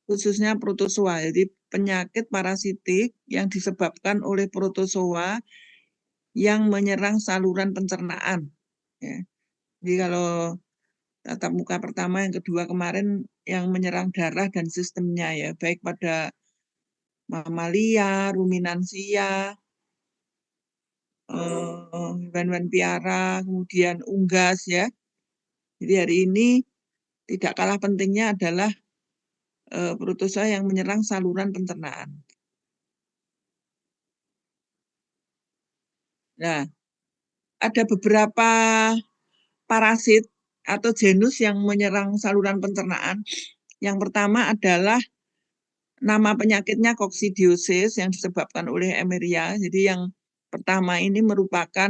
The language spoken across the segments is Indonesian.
khususnya protozoa. Jadi penyakit parasitik yang disebabkan oleh protozoa yang menyerang saluran pencernaan. Ya. Jadi kalau tatap muka pertama, yang kedua kemarin yang menyerang darah dan sistemnya ya, baik pada mamalia, ruminansia, hewan-hewan piara, kemudian unggas ya. Jadi hari ini tidak kalah pentingnya adalah protozoa yang menyerang saluran pencernaan. Nah, ada beberapa parasit atau genus yang menyerang saluran pencernaan. Yang pertama adalah nama penyakitnya koksidiosis yang disebabkan oleh Emeria. Jadi yang pertama ini merupakan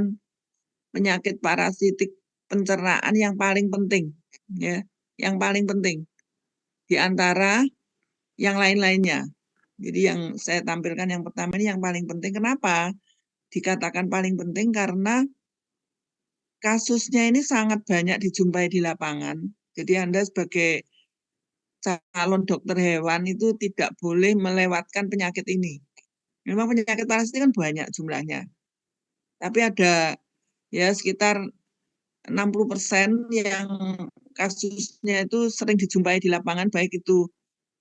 penyakit parasitik pencernaan yang paling penting, ya, yang paling penting di antara yang lain-lainnya. Jadi yang saya tampilkan yang pertama ini yang paling penting. Kenapa dikatakan paling penting? Karena kasusnya ini sangat banyak dijumpai di lapangan. Jadi Anda sebagai calon dokter hewan itu tidak boleh melewatkan penyakit ini. Memang penyakit parasit kan banyak jumlahnya. Tapi ada ya sekitar 60% yang kasusnya itu sering dijumpai di lapangan, baik itu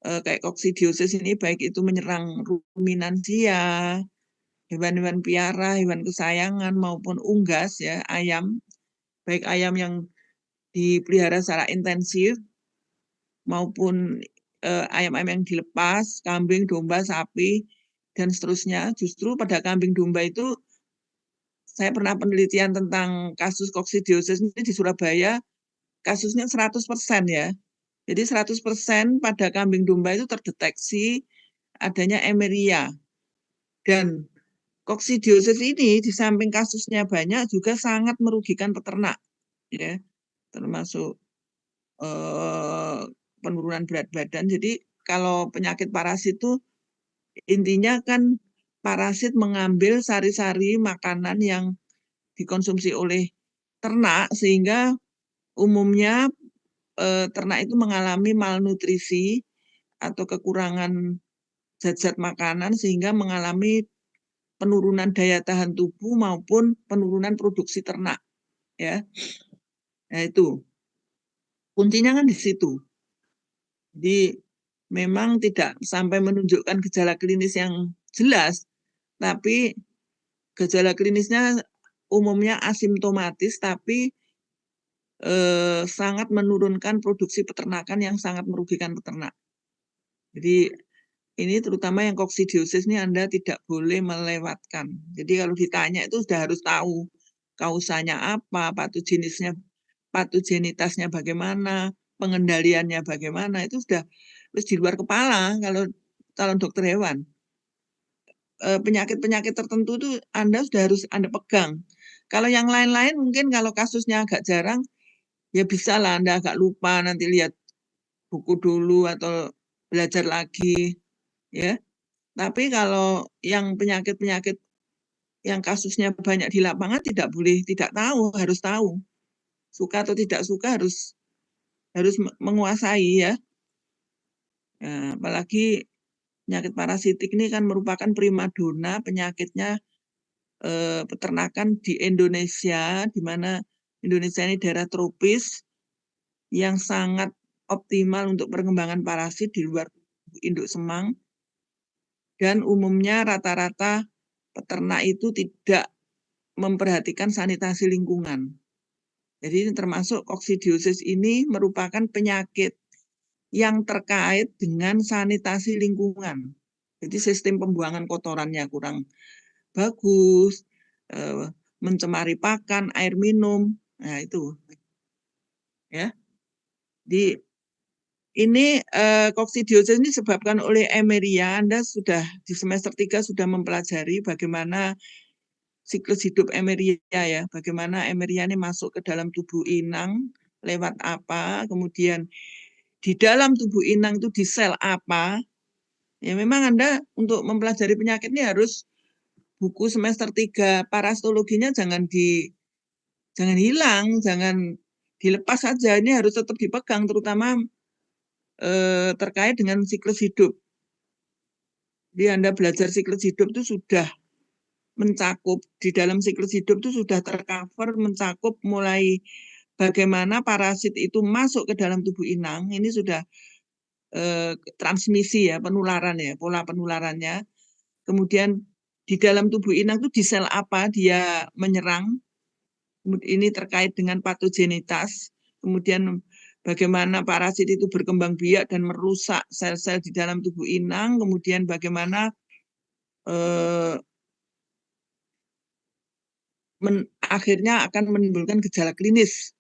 kayak koksidiosis ini, baik itu menyerang ruminansia, hewan-hewan piara, hewan kesayangan maupun unggas ya, ayam, baik ayam yang dipelihara secara intensif maupun ayam-ayam yang dilepas, kambing, domba, sapi, dan seterusnya. Justru pada kambing domba itu saya pernah penelitian tentang kasus koksidiosis ini di Surabaya, kasusnya 100% ya. Jadi 100% pada kambing domba itu terdeteksi adanya Emeria. Dan koksidiosis ini di samping kasusnya banyak juga sangat merugikan peternak, ya, termasuk penurunan berat badan. Jadi kalau penyakit parasit itu intinya kan parasit mengambil sari-sari makanan yang dikonsumsi oleh ternak sehingga umumnya ternak itu mengalami malnutrisi atau kekurangan zat-zat makanan sehingga mengalami penurunan daya tahan tubuh maupun penurunan produksi ternak ya. Nah itu kuncinya kan di situ. Jadi memang tidak sampai menunjukkan gejala klinis yang jelas, tapi gejala klinisnya umumnya asimptomatis tapi sangat menurunkan produksi peternakan yang sangat merugikan peternak. Jadi ini terutama yang koksidiosis ini Anda tidak boleh melewatkan. Jadi kalau ditanya itu sudah harus tahu kausanya apa, patogenitasnya bagaimana, pengendaliannya bagaimana, itu sudah terus di luar kepala kalau calon dokter hewan. Penyakit-penyakit tertentu itu Anda sudah harus Anda pegang. Kalau yang lain-lain mungkin kalau kasusnya agak jarang, ya bisa lah Anda agak lupa, nanti lihat buku dulu atau belajar lagi, ya. Tapi kalau yang penyakit-penyakit yang kasusnya banyak di lapangan tidak boleh tidak tahu, harus tahu. Suka atau tidak suka harus menguasai ya. Nah, apalagi penyakit parasitik ini kan merupakan primadona penyakitnya peternakan di Indonesia, di mana Indonesia ini daerah tropis yang sangat optimal untuk perkembangan parasit di luar induk semang. Dan umumnya rata-rata peternak itu tidak memperhatikan sanitasi lingkungan. Jadi termasuk koksidiosis ini merupakan penyakit yang terkait dengan sanitasi lingkungan. Jadi sistem pembuangan kotorannya kurang bagus, mencemari pakan, air minum, nah itu. Ya, di ini koksidiosis ini disebabkan oleh Emeria. Anda sudah di semester 3 sudah mempelajari bagaimana siklus hidup Emeria ya, bagaimana Emeria ini masuk ke dalam tubuh inang lewat apa, kemudian di dalam tubuh inang itu di sel apa. Ya memang Anda untuk mempelajari penyakit ini harus buku semester 3 parasitologinya jangan hilang, jangan dilepas saja, ini harus tetap dipegang terutama terkait dengan siklus hidup. Jadi Anda belajar siklus hidup itu sudah mencakup, di dalam siklus hidup itu sudah tercover, mencakup mulai bagaimana parasit itu masuk ke dalam tubuh inang. Ini sudah transmisi ya, penularan ya, pola penularannya. Kemudian di dalam tubuh inang itu di sel apa dia menyerang. Ini terkait dengan patogenitas. Kemudian bagaimana parasit itu berkembang biak dan merusak sel-sel di dalam tubuh inang. Kemudian bagaimana akhirnya akan menimbulkan gejala klinis.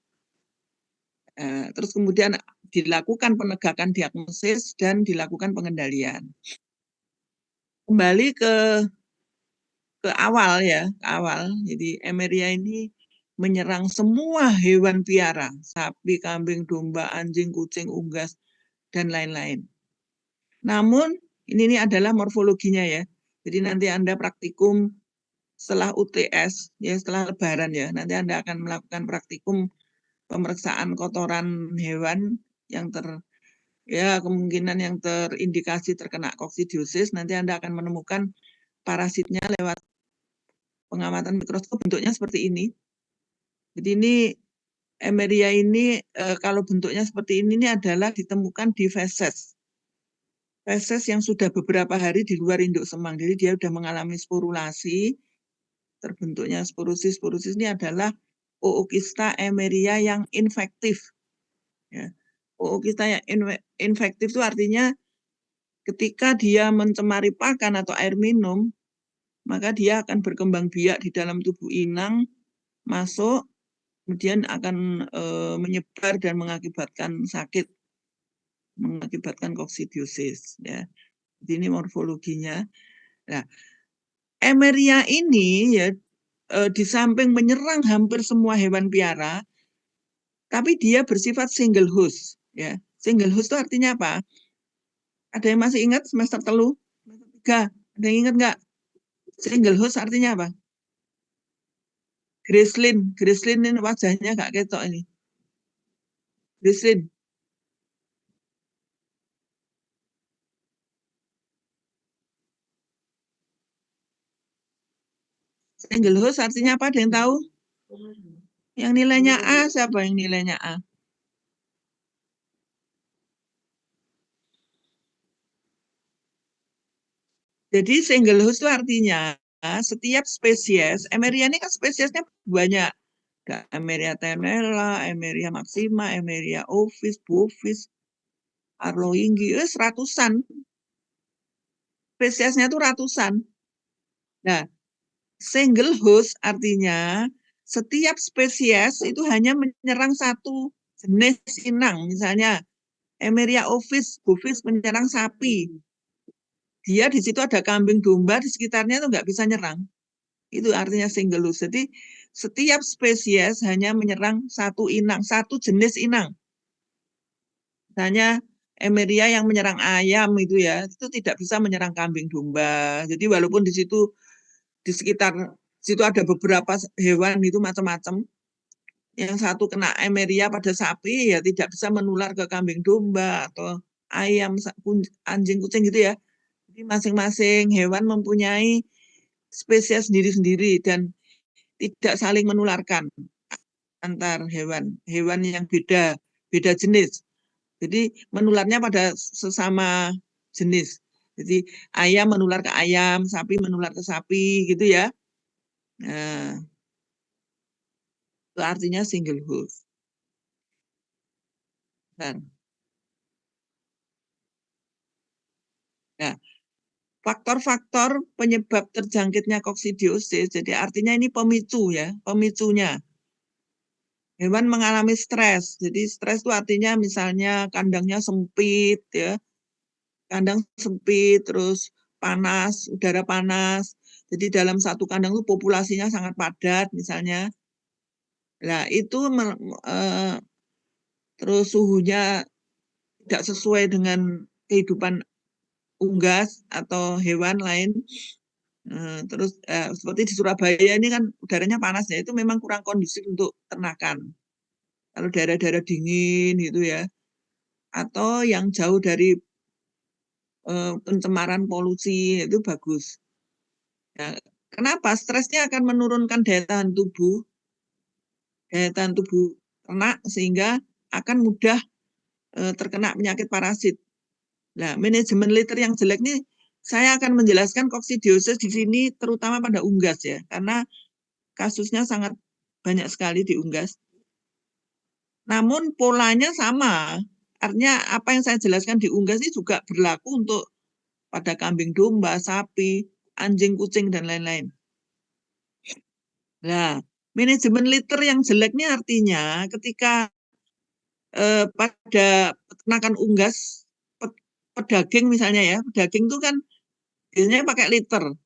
Terus kemudian dilakukan penegakan diagnosis dan dilakukan pengendalian. Kembali ke awal ya, ke awal. Jadi Emeria ini menyerang semua hewan piara, sapi, kambing, domba, anjing, kucing, unggas, dan lain-lain. Namun ini adalah morfologinya ya. Jadi nanti Anda praktikum setelah UTS, ya setelah Lebaran ya, nanti Anda akan melakukan praktikum pemeriksaan kotoran hewan yang kemungkinan yang terindikasi terkena koksidiosis. Nanti Anda akan menemukan parasitnya lewat pengamatan mikroskop, bentuknya seperti ini. Jadi ini Emeria ini kalau bentuknya seperti ini adalah ditemukan di feses. Feses yang sudah beberapa hari di luar induk semang. Jadi dia sudah mengalami sporulasi, terbentuknya sporosis. Sporosis ini adalah Oocysta emeria yang infektif. Ya. Oocysta yang infektif itu artinya ketika dia mencemari pakan atau air minum, maka dia akan berkembang biak di dalam tubuh inang, masuk, kemudian akan menyebar dan mengakibatkan sakit, mengakibatkan koksidiosis. Ya. Jadi ini morfologinya. Nah, Emeria ini ya di samping menyerang hampir semua hewan piara, tapi dia bersifat single host. Ya. Single host itu artinya apa? Ada yang masih ingat semester telu? Semester 3. Ada yang ingat nggak? Single host artinya apa? Gracelyn ini wajahnya nggak ketok ini. Gracelyn. Single host artinya apa? Ada yang tahu? Yang nilainya A, siapa yang nilainya A? Jadi single host itu artinya setiap spesies, Emeria ini kan spesiesnya banyak. Ada Emeria tenella, Emeria maxima, Emeria ovis, bovis, arloinggi, ratusan. Spesiesnya itu ratusan. Nah, single host artinya setiap spesies itu hanya menyerang satu jenis inang. Misalnya Emeria ovis, bovis menyerang sapi. Dia di situ ada kambing domba, di sekitarnya itu nggak bisa nyerang. Itu artinya single host. Jadi setiap spesies hanya menyerang satu inang, satu jenis inang. Misalnya Emeria yang menyerang ayam itu ya, itu tidak bisa menyerang kambing domba. Jadi walaupun di situ di sekitar situ ada beberapa hewan itu macam-macam, yang satu kena Emeria pada sapi ya tidak bisa menular ke kambing domba atau ayam, anjing, kucing gitu ya. Jadi masing-masing hewan mempunyai spesies sendiri-sendiri dan tidak saling menularkan antar hewan yang beda jenis. Jadi menularnya pada sesama jenis. Jadi ayam menular ke ayam, sapi menular ke sapi, gitu ya. Nah, itu artinya single host. Nah, faktor-faktor penyebab terjangkitnya koksidiosis, jadi artinya ini pemicu ya, pemicunya. Hewan mengalami stres, jadi stres itu artinya misalnya kandangnya sempit ya, kandang sempit, terus panas, udara panas, jadi dalam satu kandang itu populasinya sangat padat misalnya. Nah itu terus suhunya tidak sesuai dengan kehidupan unggas atau hewan lain. Terus seperti di Surabaya ini kan udaranya panas ya, itu memang kurang kondusif untuk ternakan. Kalau daerah-daerah dingin gitu ya, atau yang jauh dari pencemaran polusi itu bagus. Ya, kenapa? Stresnya akan menurunkan daya tahan tubuh ternak sehingga akan mudah terkena penyakit parasit. Nah, manajemen liter yang jelek nih, saya akan menjelaskan koksidiosis di sini terutama pada unggas ya, karena kasusnya sangat banyak sekali di unggas. Namun polanya sama, artinya apa yang saya jelaskan di unggas ini juga berlaku untuk pada kambing domba, sapi, anjing, kucing, dan lain-lain. Nah, manajemen liter yang jeleknya artinya ketika pada peternakan unggas, pedaging misalnya ya, pedaging itu kan biasanya pakai liter,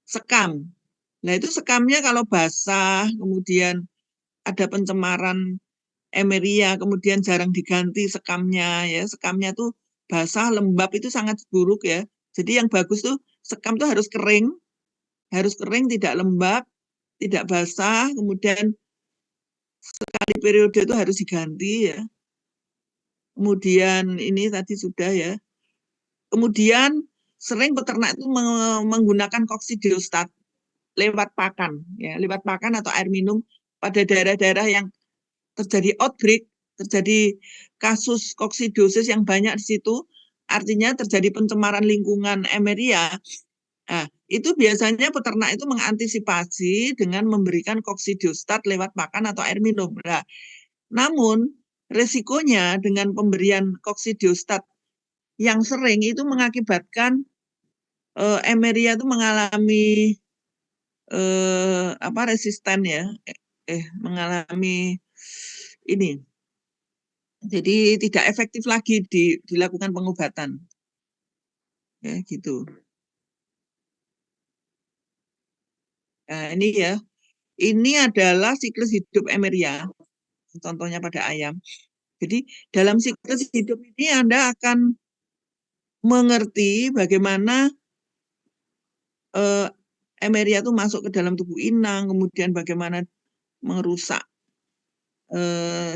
sekam. Nah itu sekamnya kalau basah, kemudian ada pencemaran emeria, kemudian jarang diganti sekamnya ya, sekamnya tuh basah, lembab itu sangat buruk ya. Jadi yang bagus tuh sekam tuh harus kering, tidak lembab, tidak basah, kemudian sekali periode itu harus diganti ya. Kemudian ini tadi sudah ya. Kemudian sering peternak itu menggunakan koksidiostat lewat pakan, ya, lewat pakan atau air minum pada daerah-daerah yang terjadi outbreak, terjadi kasus koksidiosis yang banyak di situ, artinya terjadi pencemaran lingkungan emeria. Nah, itu biasanya peternak itu mengantisipasi dengan memberikan koksidiostat lewat pakan atau air minum. Nah, namun resikonya dengan pemberian koksidiostat yang sering itu mengakibatkan emeria itu mengalami resisten ya, mengalami ini, jadi tidak efektif lagi dilakukan pengobatan, ya gitu. Nah, ini ya, ini adalah siklus hidup emeria, contohnya pada ayam. Jadi dalam siklus hidup ini Anda akan mengerti bagaimana emeria itu masuk ke dalam tubuh inang, kemudian bagaimana merusak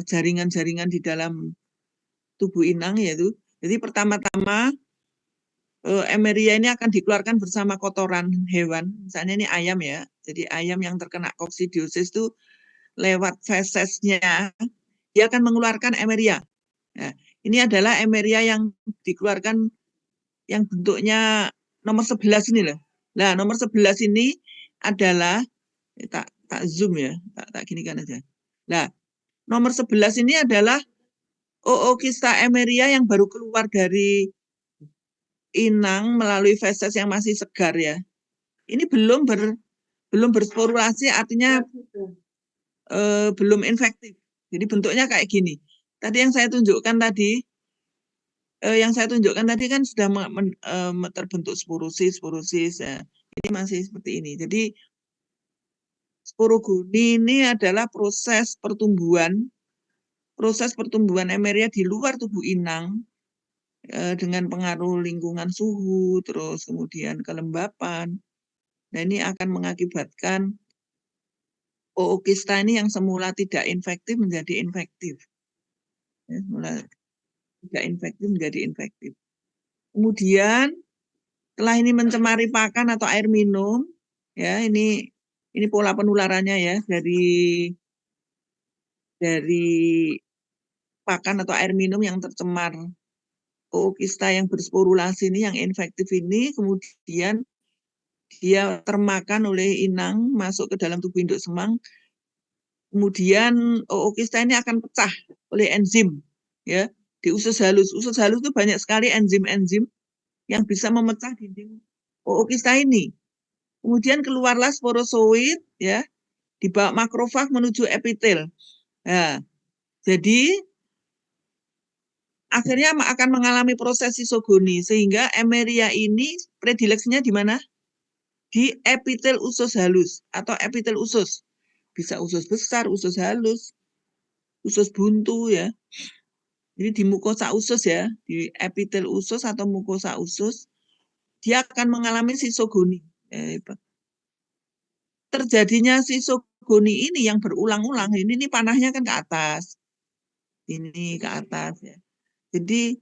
jaringan-jaringan di dalam tubuh inang yaitu. Jadi pertama-tama emeria ini akan dikeluarkan bersama kotoran hewan. Misalnya ini ayam ya. Jadi ayam yang terkena koksidiosis itu lewat fesesnya dia akan mengeluarkan emeria. Nah, ini adalah emeria yang dikeluarkan yang bentuknya nomor 11 ini loh. Nah, nomor 11 ini adalah tak zoom ya, tak gini kan aja. Nah, nomor 11 ini adalah Oocysta emeria yang baru keluar dari inang melalui feses yang masih segar ya. Ini belum bersporulasi, artinya belum infektif. Jadi bentuknya kayak gini. Tadi yang saya tunjukkan kan sudah terbentuk sporosis ya. Ini masih seperti ini. Jadi sporogoni ini adalah proses pertumbuhan emeria di luar tubuh inang dengan pengaruh lingkungan suhu, terus kemudian kelembapan. Nah, ini akan mengakibatkan oocysta ini yang semula tidak infektif menjadi infektif. Ya, semula tidak infektif menjadi infektif. Kemudian setelah ini mencemari pakan atau air minum, ya ini pola penularannya ya dari pakan atau air minum yang tercemar oocysta yang bersporulasi ini, yang infektif ini, kemudian dia termakan oleh inang masuk ke dalam tubuh induk semang, kemudian oocysta ini akan pecah oleh enzim ya di usus halus. Usus halus itu banyak sekali enzim-enzim yang bisa memecah dinding oocysta ini. Kemudian keluarlah sporozoid ya, dibawa makrofag menuju epitel. Nah, jadi akhirnya akan mengalami proses sisogoni sehingga emeria ini predileksinya di mana? Di epitel usus halus atau epitel usus. Bisa usus besar, usus halus, usus buntu ya. Jadi di mukosa usus ya, di epitel usus atau mukosa usus, dia akan mengalami sisogoni. Terjadinya sisogoni ini yang berulang-ulang, ini panahnya kan ke atas. Ini ke atas ya. Jadi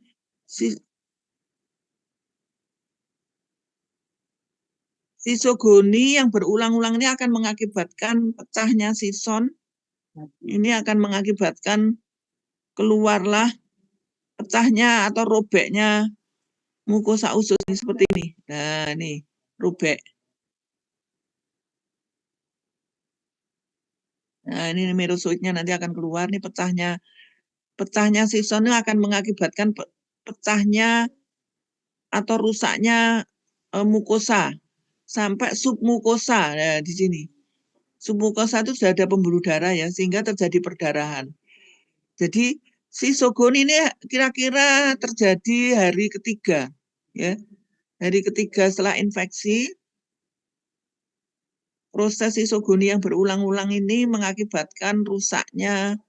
sisogoni yang berulang-ulang ini akan mengakibatkan pecahnya sison. Ini akan mengakibatkan keluarlah pecahnya atau robeknya mukosa usus ini seperti ini. Nah, ini robek. Nah, ini merozoitnya nanti akan keluar. Ini pecahnya sison ini akan mengakibatkan pecahnya atau rusaknya mukosa sampai submukosa. Nah, di sini. Submukosa itu sudah ada pembuluh darah ya, sehingga terjadi perdarahan. Jadi sisogon ini kira-kira terjadi hari ketiga, ya. Hari ketiga setelah infeksi, proses sisogoni yang berulang-ulang ini mengakibatkan rusaknya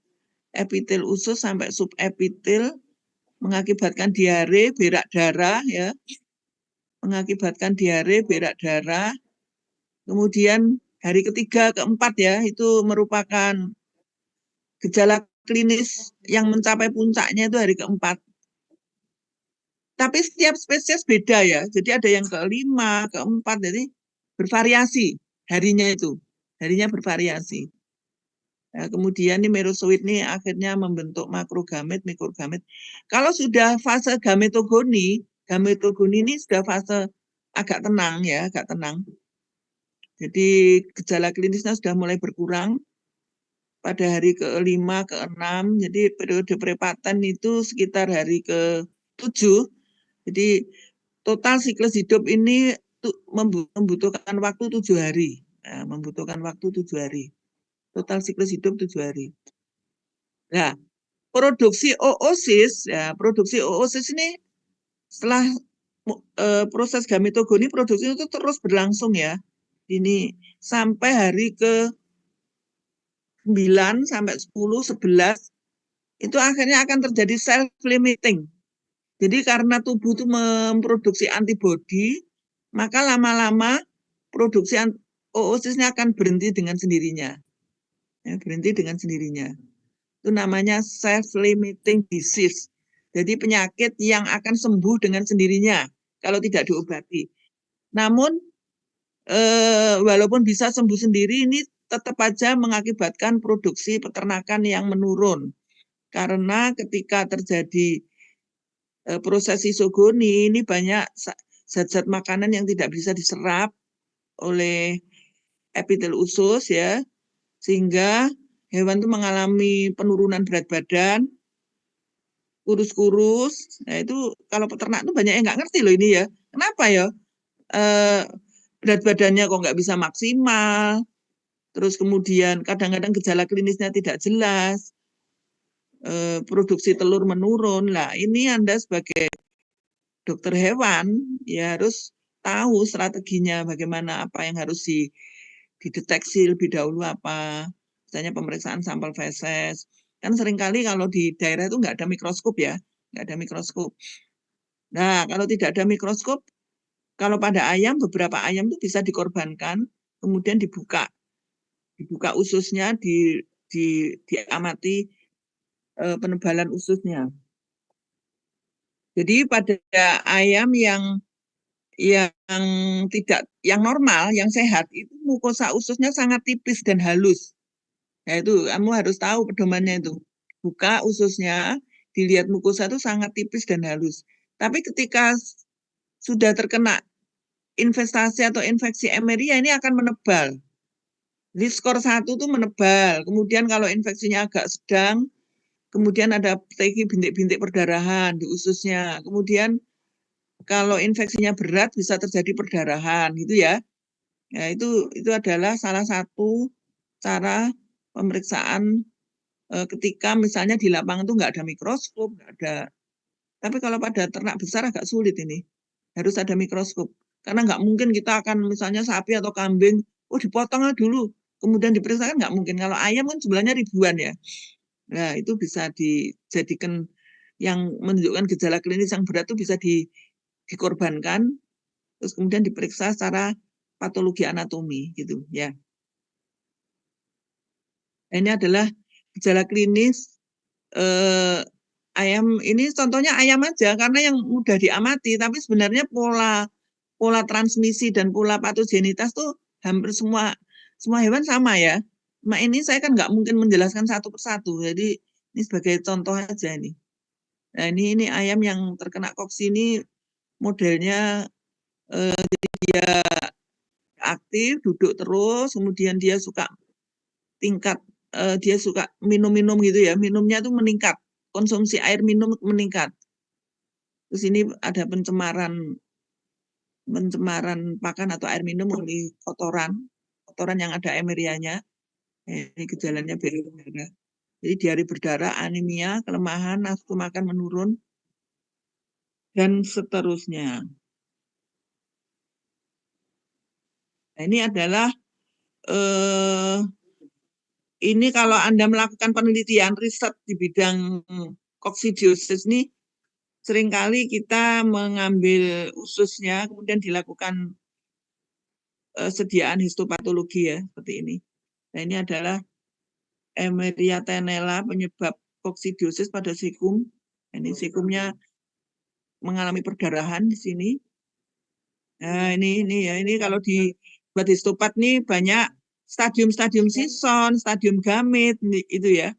epitel usus sampai subepitel, mengakibatkan diare, berak darah, ya, mengakibatkan diare, berak darah. Kemudian hari ketiga, keempat ya, itu merupakan gejala klinis yang mencapai puncaknya itu hari keempat. Tapi setiap spesies beda ya. Jadi ada yang kelima, keempat, jadi bervariasi harinya itu. Harinya bervariasi. Nah, kemudian ini merozoit ini akhirnya membentuk makrogamet, mikrogamet. Kalau sudah fase gametogoni ini sudah fase agak tenang ya, agak tenang. Jadi gejala klinisnya sudah mulai berkurang pada hari ke-5, ke-6. Jadi periode prepaten itu sekitar hari ke-7. Jadi total siklus hidup ini membutuhkan waktu 7 hari. Nah, membutuhkan waktu 7 hari. Total siklus hidup 7 hari. Nah, produksi oosis, ya, produksi oosis ini setelah proses gametogoni produksi itu terus berlangsung ya. Ini sampai hari ke-9 sampai 10, 11 itu akhirnya akan terjadi self limiting. Jadi karena tubuh itu memproduksi antibodi, maka lama-lama produksi oosisnya akan berhenti dengan sendirinya. Ya, berhenti dengan sendirinya. Itu namanya self-limiting disease. Jadi penyakit yang akan sembuh dengan sendirinya kalau tidak diobati. Namun, walaupun bisa sembuh sendiri, ini tetap saja mengakibatkan produksi peternakan yang menurun. Karena ketika terjadi proses isogoni, ini banyak zat-zat makanan yang tidak bisa diserap oleh epitel usus ya, sehingga hewan itu mengalami penurunan berat badan, kurus-kurus. Nah itu kalau peternak itu banyak yang nggak ngerti loh ini ya. Kenapa ya berat badannya kok nggak bisa maksimal, terus kemudian kadang-kadang gejala klinisnya tidak jelas, produksi telur menurun. Lah ini Anda sebagai dokter hewan ya harus tahu strateginya bagaimana, apa yang harus dideteksi lebih dahulu apa, misalnya pemeriksaan sampel feses. Kan seringkali kalau di daerah itu nggak ada mikroskop ya, nggak ada mikroskop. Nah, kalau tidak ada mikroskop, kalau pada ayam, beberapa ayam itu bisa dikorbankan, kemudian dibuka ususnya, diamati penebalan ususnya. Jadi pada ayam yang normal, yang sehat, itu mukosa ususnya sangat tipis dan halus. Nah itu kamu harus tahu pedomannya itu. Buka ususnya, dilihat mukosa itu sangat tipis dan halus. Tapi ketika sudah terkena investasi atau infeksi Emeria ini akan menebal. Jadi skor 1 itu menebal. Kemudian kalau infeksinya agak sedang, kemudian ada bintik-bintik perdarahan di ususnya. Kemudian kalau infeksinya berat bisa terjadi perdarahan gitu ya. Ya itu adalah salah satu cara pemeriksaan ketika misalnya di lapangan itu nggak ada mikroskop, nggak ada. Tapi kalau pada ternak besar agak sulit ini. Harus ada mikroskop. Karena nggak mungkin kita akan misalnya sapi atau kambing, dipotonglah dulu. Kemudian diperiksa kan nggak mungkin. Kalau ayam kan jumlahnya ribuan ya. Nah itu bisa dijadikan yang menunjukkan gejala klinis yang berat itu bisa dikorbankan, terus kemudian diperiksa secara patologi anatomi gitu ya. Ini adalah gejala klinis Ayam ini contohnya ayam aja karena yang mudah diamati, tapi sebenarnya pola transmisi dan pola patogenitas tuh hampir semua hewan sama ya. Nah ini saya kan nggak mungkin menjelaskan satu persatu, jadi ini sebagai contoh aja nih. Nah ini ayam yang terkena koksi ini modelnya dia aktif, duduk terus, kemudian dia suka dia suka minum-minum gitu ya, minumnya tuh meningkat, konsumsi air minum meningkat. Terus ini ada pencemaran pakan atau air minum melalui kotoran yang ada emerianya. Ini gejalanya diare berdarah. Jadi diare berdarah, anemia, kelemahan, nafsu makan menurun, dan seterusnya. Nah, ini adalah ini kalau Anda melakukan penelitian riset di bidang koksidiosis ini, seringkali kita mengambil ususnya, kemudian dilakukan sediaan histopatologi ya, seperti ini. Nah, ini adalah Emeria tenella penyebab koksidiosis pada sikum. Ini sikumnya mengalami perdarahan di sini. Nah, ini ya, ini kalau dibuat histopat nih banyak stadium-stadium sison, stadium gamit itu ya.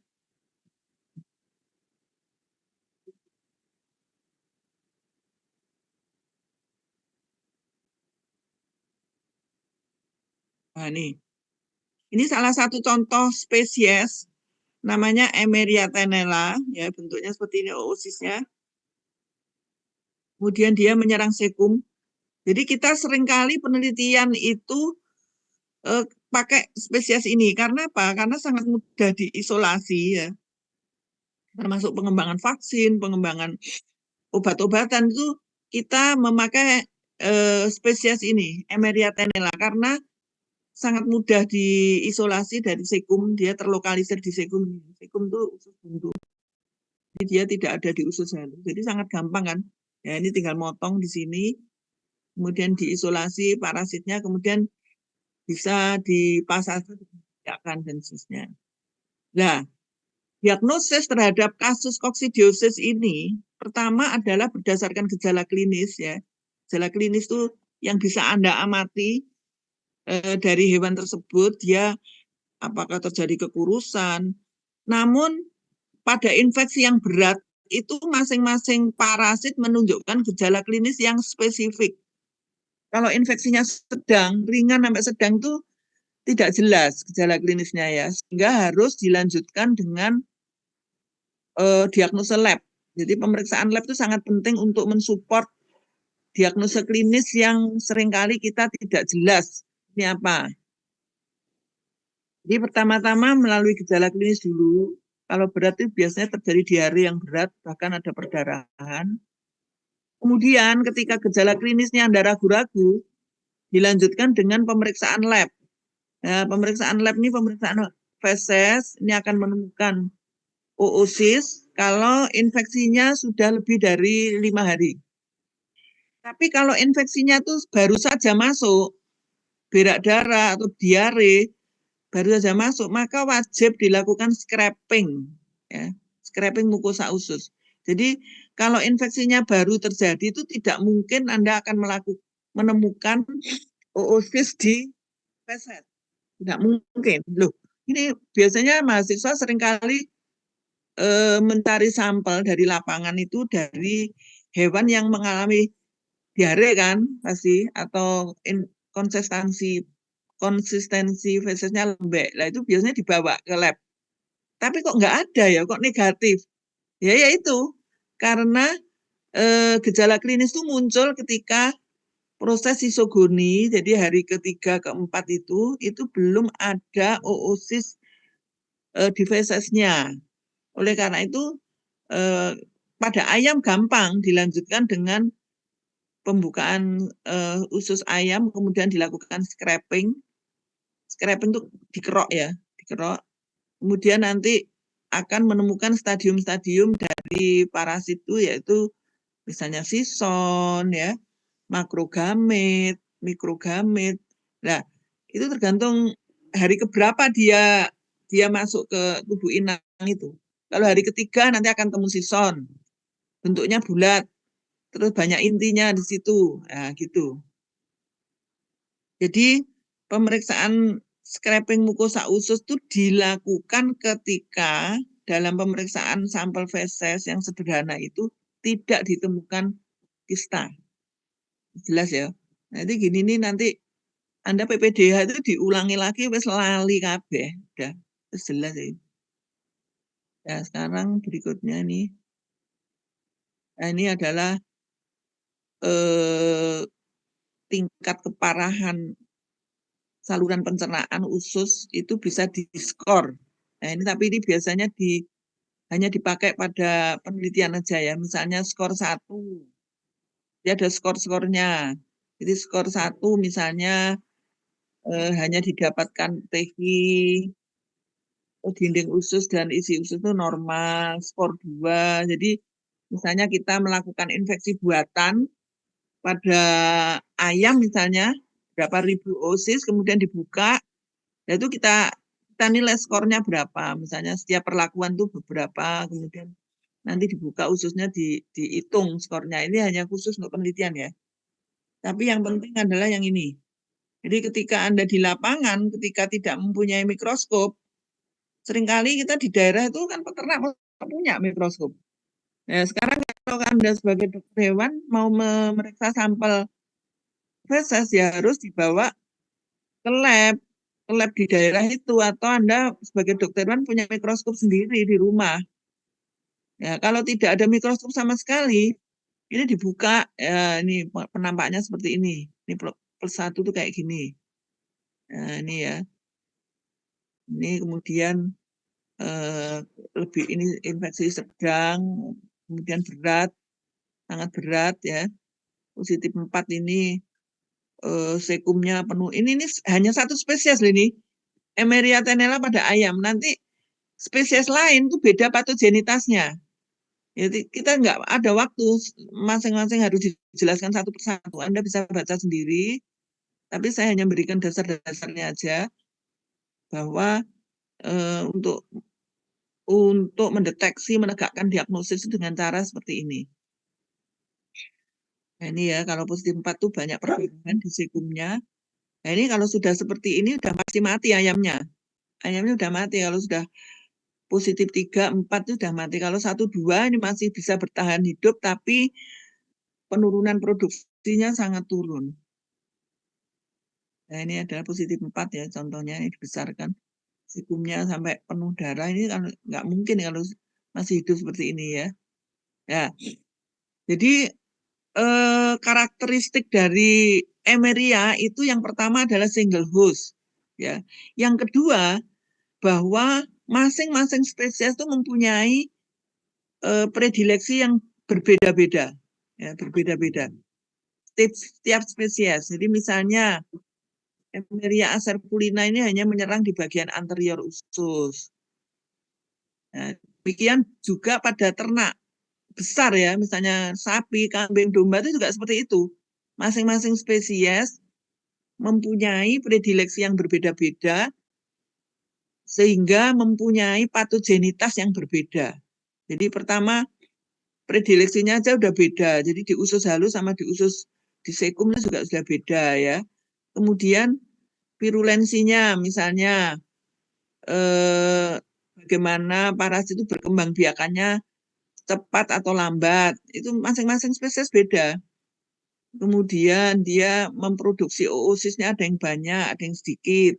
Nah, ini salah satu contoh spesies namanya Emeria tenella ya, bentuknya seperti ini oosisnya. Kemudian dia menyerang sekum. Jadi kita seringkali penelitian itu pakai spesies ini. Karena apa? Karena sangat mudah diisolasi ya. Termasuk pengembangan vaksin, pengembangan obat-obatan itu kita memakai spesies ini, Emeria tenella, karena sangat mudah diisolasi dari sekum, dia terlokalisir di sekum. Sekum itu usus buntu. Jadi dia tidak ada di usus halus. Jadi sangat gampang kan? Ya ini tinggal motong di sini, kemudian diisolasi parasitnya, kemudian bisa dipasarkan dan seterusnya. Nah, diagnosis terhadap kasus koksidiosis ini pertama adalah berdasarkan gejala klinis ya. Gejala klinis itu yang bisa Anda amati dari hewan tersebut, dia apakah terjadi kekurusan. Namun pada infeksi yang berat itu masing-masing parasit menunjukkan gejala klinis yang spesifik. Kalau infeksinya sedang, ringan sampai sedang itu tidak jelas gejala klinisnya ya, sehingga harus dilanjutkan dengan diagnosa lab. Jadi pemeriksaan lab itu sangat penting untuk mensupport diagnosa klinis yang seringkali kita tidak jelas ini apa. Jadi pertama-tama melalui gejala klinis dulu. Kalau berat itu biasanya terjadi diare yang berat, bahkan ada perdarahan. Kemudian ketika gejala klinisnya Anda ragu-ragu, dilanjutkan dengan pemeriksaan lab. Nah, pemeriksaan lab ini pemeriksaan feses, ini akan menemukan oosis kalau infeksinya sudah lebih dari 5 hari. Tapi kalau infeksinya tuh baru saja masuk, berak darah atau diare, baru saja masuk, maka wajib dilakukan scraping, ya, scraping mukosa usus. Jadi kalau infeksinya baru terjadi itu tidak mungkin Anda akan menemukan oosis di feses. Tidak mungkin. Loh, ini biasanya mahasiswa seringkali mencari sampel dari lapangan itu dari hewan yang mengalami diare kan pasti, atau konsistensi fesesnya lembek. Lah itu biasanya dibawa ke lab. Tapi kok nggak ada ya, kok negatif? Ya itu karena gejala klinis itu muncul ketika proses isogoni, jadi hari ketiga keempat itu belum ada oosis di fesesnya. Oleh karena itu pada ayam gampang dilanjutkan dengan pembukaan usus ayam, kemudian dilakukan scraping. Scraping itu dikerok ya, dikerok. Kemudian nanti akan menemukan stadium-stadium dari parasit itu, yaitu misalnya sison, ya, makrogamit, mikrogamit. Nah, itu tergantung hari keberapa dia masuk ke tubuh inang itu. Kalau hari ketiga nanti akan temu sison. Bentuknya bulat. Terus banyak intinya di situ. Nah, gitu. Jadi pemeriksaan scraping mukosa usus itu dilakukan ketika dalam pemeriksaan sampel feses yang sederhana itu tidak ditemukan kista. Jelas ya. Nanti gini nih, nanti Anda PPDH itu diulangi lagi wis lali kabeh. Udah, jelas ya. Ya, sekarang berikutnya nih. Nah, ini adalah tingkat keparahan saluran pencernaan usus itu bisa diskor. Nah, ini tapi ini biasanya hanya dipakai pada penelitian aja ya. Misalnya skor 1. Dia ada skor-skornya. Jadi skor 1 misalnya hanya didapatkan TG dinding usus dan isi usus itu normal, skor 2. Jadi misalnya kita melakukan infeksi buatan pada ayam misalnya, berapa ribu oosis, kemudian dibuka, nah itu kita nilai skornya berapa. Misalnya setiap perlakuan itu beberapa, kemudian nanti dibuka ususnya, dihitung skornya. Ini hanya khusus untuk penelitian ya. Tapi yang penting adalah yang ini. Jadi ketika Anda di lapangan, ketika tidak mempunyai mikroskop, seringkali kita di daerah itu kan peternak punya mikroskop. Nah, sekarang kalau Anda sebagai dokter hewan mau memeriksa sampel feses ya harus dibawa ke lab di daerah itu, atau Anda sebagai dokter hewan punya mikroskop sendiri di rumah. Ya, kalau tidak ada mikroskop sama sekali, ini dibuka, ya, ini penampaknya seperti ini. Ini plus 1 tuh kayak gini. Nah, ini ya. Ini kemudian lebih ini infeksi sedang, kemudian berat, sangat berat ya. Positif 4 ini sekumnya penuh. Ini hanya satu spesies loh ini. Emeria tenella pada ayam. Nanti spesies lain itu beda patogenitasnya. Jadi kita nggak ada waktu, masing-masing harus dijelaskan satu persatu. Anda bisa baca sendiri, tapi saya hanya berikan dasar-dasarnya aja bahwa untuk mendeteksi, menegakkan diagnosis dengan cara seperti ini. Nah, ini ya, kalau positif 4 itu banyak perbedaan di sekumnya. Nah, ini kalau sudah seperti ini udah pasti mati ayamnya. Ayamnya udah mati. Kalau sudah positif 3, 4 itu sudah mati. Kalau 1, 2 ini masih bisa bertahan hidup, tapi penurunan produksinya sangat turun. Nah, ini adalah positif 4 ya, contohnya ini dibesarkan. Sekumnya sampai penuh darah, ini kan nggak mungkin kalau masih hidup seperti ini ya. Ya, jadi karakteristik dari Emeria itu yang pertama adalah single host. Ya. Yang kedua, bahwa masing-masing spesies itu mempunyai predileksi yang berbeda-beda. Ya, berbeda-beda. Setiap spesies. Jadi misalnya Emeria acerulina ini hanya menyerang di bagian anterior usus. Nah, demikian juga pada ternak besar ya, misalnya sapi, kambing, domba itu juga seperti itu. Masing-masing spesies mempunyai predileksi yang berbeda-beda sehingga mempunyai patogenitas yang berbeda. Jadi pertama predileksinya aja udah beda. Jadi di usus halus sama di usus di sekumnya juga sudah beda ya. Kemudian virulensinya misalnya bagaimana parasit itu berkembang biakannya cepat atau lambat. Itu masing-masing spesies beda. Kemudian dia memproduksi oosisnya ada yang banyak, ada yang sedikit.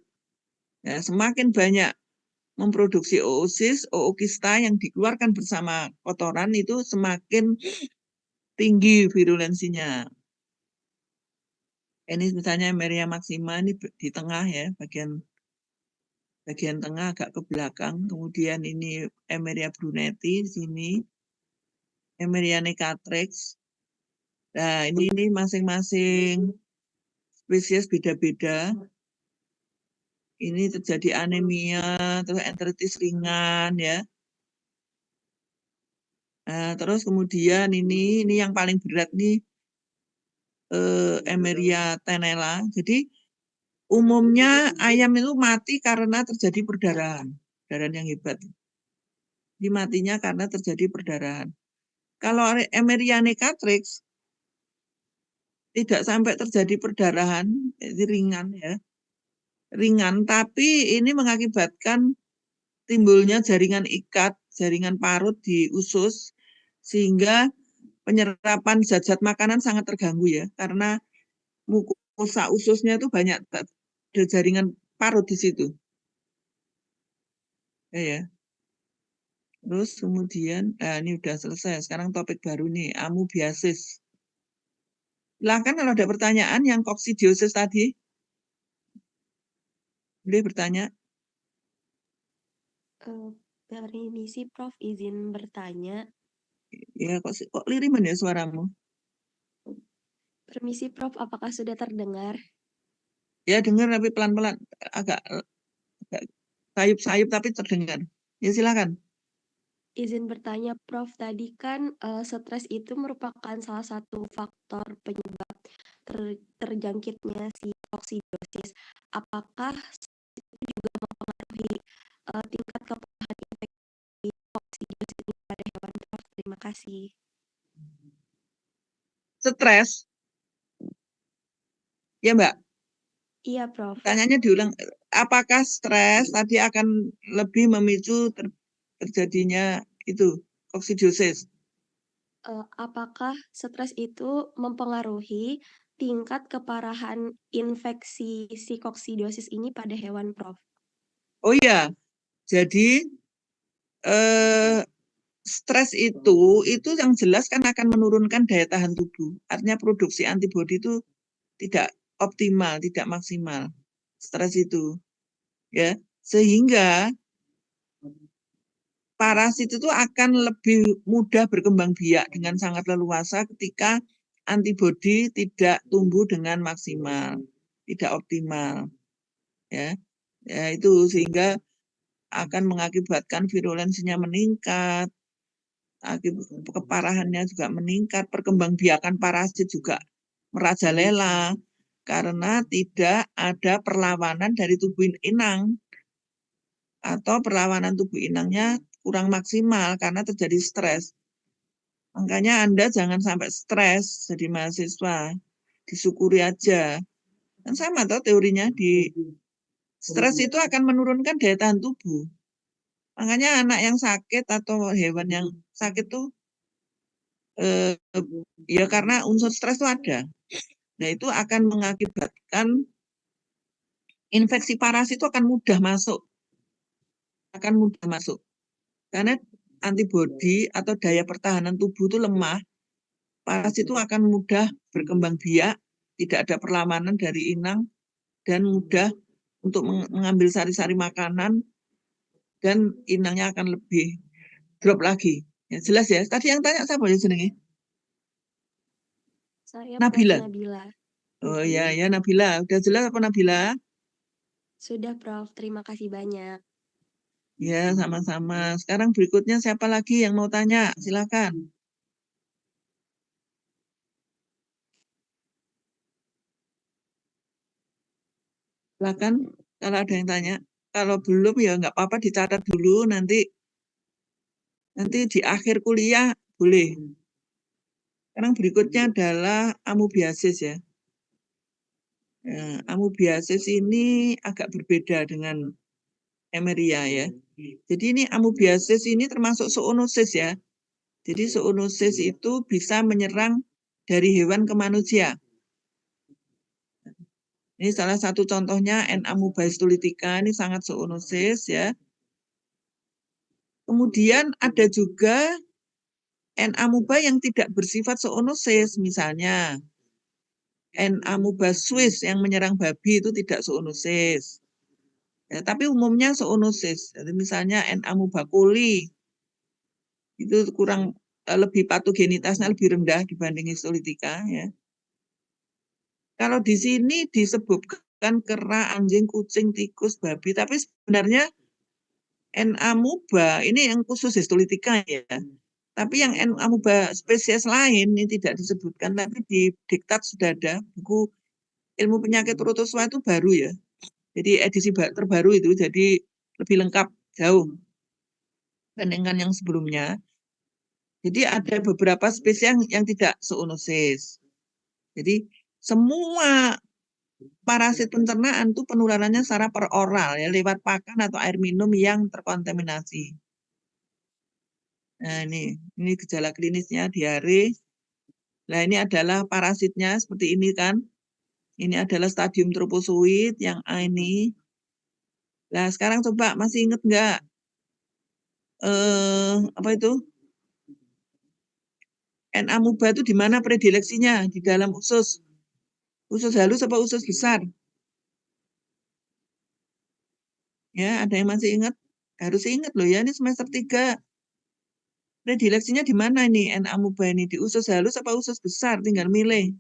Ya, semakin banyak memproduksi oosis, ookista yang dikeluarkan bersama kotoran itu semakin tinggi virulensinya. Ini misalnya Emeria maxima ini di tengah ya, bagian tengah agak ke belakang. Kemudian ini Emeria brunetti di sini, Emeria necatrix. Nah, ini masing-masing spesies beda-beda. Ini terjadi anemia, terus enteritis ringan ya. Nah, terus kemudian ini yang paling berat nih Emeria tenella. Jadi umumnya ayam itu mati karena terjadi perdarahan yang hebat. Jadi matinya karena terjadi perdarahan. Kalau Emeria necatrix tidak sampai terjadi perdarahan, jadi ringan ya. Ringan, tapi ini mengakibatkan timbulnya jaringan ikat, jaringan parut di usus, sehingga penyerapan zat-zat makanan sangat terganggu ya, karena mukosa ususnya itu banyak ada jaringan parut di situ. Ya. Terus kemudian, ini udah selesai. Sekarang topik baru nih, amoebiasis. Silahkan kalau ada pertanyaan yang koksidiosis tadi, boleh bertanya. Permisi Prof, izin bertanya. Ya, kok liriman ya suaramu? Permisi Prof, apakah sudah terdengar? Ya, dengar tapi pelan-pelan, agak sayup-sayup tapi terdengar. Ya, silakan. Izin bertanya Prof, tadi kan stres itu merupakan salah satu faktor penyebab terjangkitnya si koksidiosis. Apakah itu juga mempengaruhi tingkat keparahan infeksi koksidiosis ini pada hewan Prof? Terima kasih. Stres. Ya, Mbak. Iya, Prof. Pertanyaannya diulang, apakah stres tadi akan lebih memicu terjadinya itu koksidiosis? Apakah stres itu mempengaruhi tingkat keparahan infeksi si koksidiosis ini pada hewan, Prof? Oh iya, jadi stres itu yang jelas kan akan menurunkan daya tahan tubuh. Artinya produksi antibodi itu tidak optimal, tidak maksimal. Stres itu, ya, sehingga parasit itu akan lebih mudah berkembang biak dengan sangat leluasa ketika antibodi tidak tumbuh dengan maksimal, tidak optimal, ya. Ya itu sehingga akan mengakibatkan virulensinya meningkat, keparahannya juga meningkat, perkembangbiakan parasit juga merajalela karena tidak ada perlawanan dari tubuh inang atau perlawanan tubuh inangnya kurang maksimal karena terjadi stres. Makanya Anda jangan sampai stres jadi mahasiswa, disyukuri aja. Kan sama toh teorinya, di stres itu akan menurunkan daya tahan tubuh. Makanya anak yang sakit atau hewan yang sakit tuh ya karena unsur stres itu ada. Nah, itu akan mengakibatkan infeksi parasit itu akan mudah masuk. Karena antibodi atau daya pertahanan tubuh itu lemah, parasit itu akan mudah berkembang biak, tidak ada perlawanan dari inang, dan mudah untuk mengambil sari-sari makanan, dan inangnya akan lebih drop lagi. Ya, jelas ya. Tadi yang tanya siapa ya jenenge? Saya Prof. Nabila. Nabila. Oh ya, ya Nabila. Udah jelas apa Nabila? Sudah Prof, terima kasih banyak. Ya, sama-sama. Sekarang berikutnya siapa lagi yang mau tanya? Silakan. Silakan kalau ada yang tanya. Kalau belum ya nggak apa-apa dicatat dulu, nanti di akhir kuliah boleh. Sekarang berikutnya adalah amoebiasis ya. Amoebiasis ini agak berbeda dengan Emeria ya. Jadi ini amoebiasis ini termasuk zoonosis ya. Jadi zoonosis itu bisa menyerang dari hewan ke manusia. Ini salah satu contohnya N. amoeba histolytica, ini sangat zoonosis ya. Kemudian ada juga N. amoeba yang tidak bersifat zoonosis, misalnya N. amoeba Swiss yang menyerang babi itu tidak zoonosis. Ya, tapi umumnya zoonosis. Jadi misalnya N. amoeba coli itu lebih patogenitasnya lebih rendah dibanding histolytica ya. Kalau di sini disebutkan kera, anjing, kucing, tikus, babi, tapi sebenarnya N. amoeba ini yang khusus histolytica ya. Tapi yang N. amoeba spesies lain ini tidak disebutkan, tapi di diktat sudah ada buku ilmu penyakit protozua itu baru ya. Jadi edisi terbaru itu jadi lebih lengkap jauh. dibandingkan yang sebelumnya. Jadi ada beberapa spesies yang tidak zoonosis. Jadi semua parasit pencernaan itu penularannya secara peroral ya, lewat pakan atau air minum yang terkontaminasi. Nah, ini gejala klinisnya diare. Nah, ini adalah parasitnya seperti ini kan. Ini adalah stadium tropozoid yang A ini. Nah, sekarang coba masih ingat nggak apa itu? N. amoeba itu di mana predileksinya? Di dalam usus. Usus halus apa usus besar? Ya, ada yang masih ingat? Harus ingat loh ya, ini semester 3. Predileksinya di mana ini N. amoeba ini? Di usus halus apa usus besar? Tinggal milih.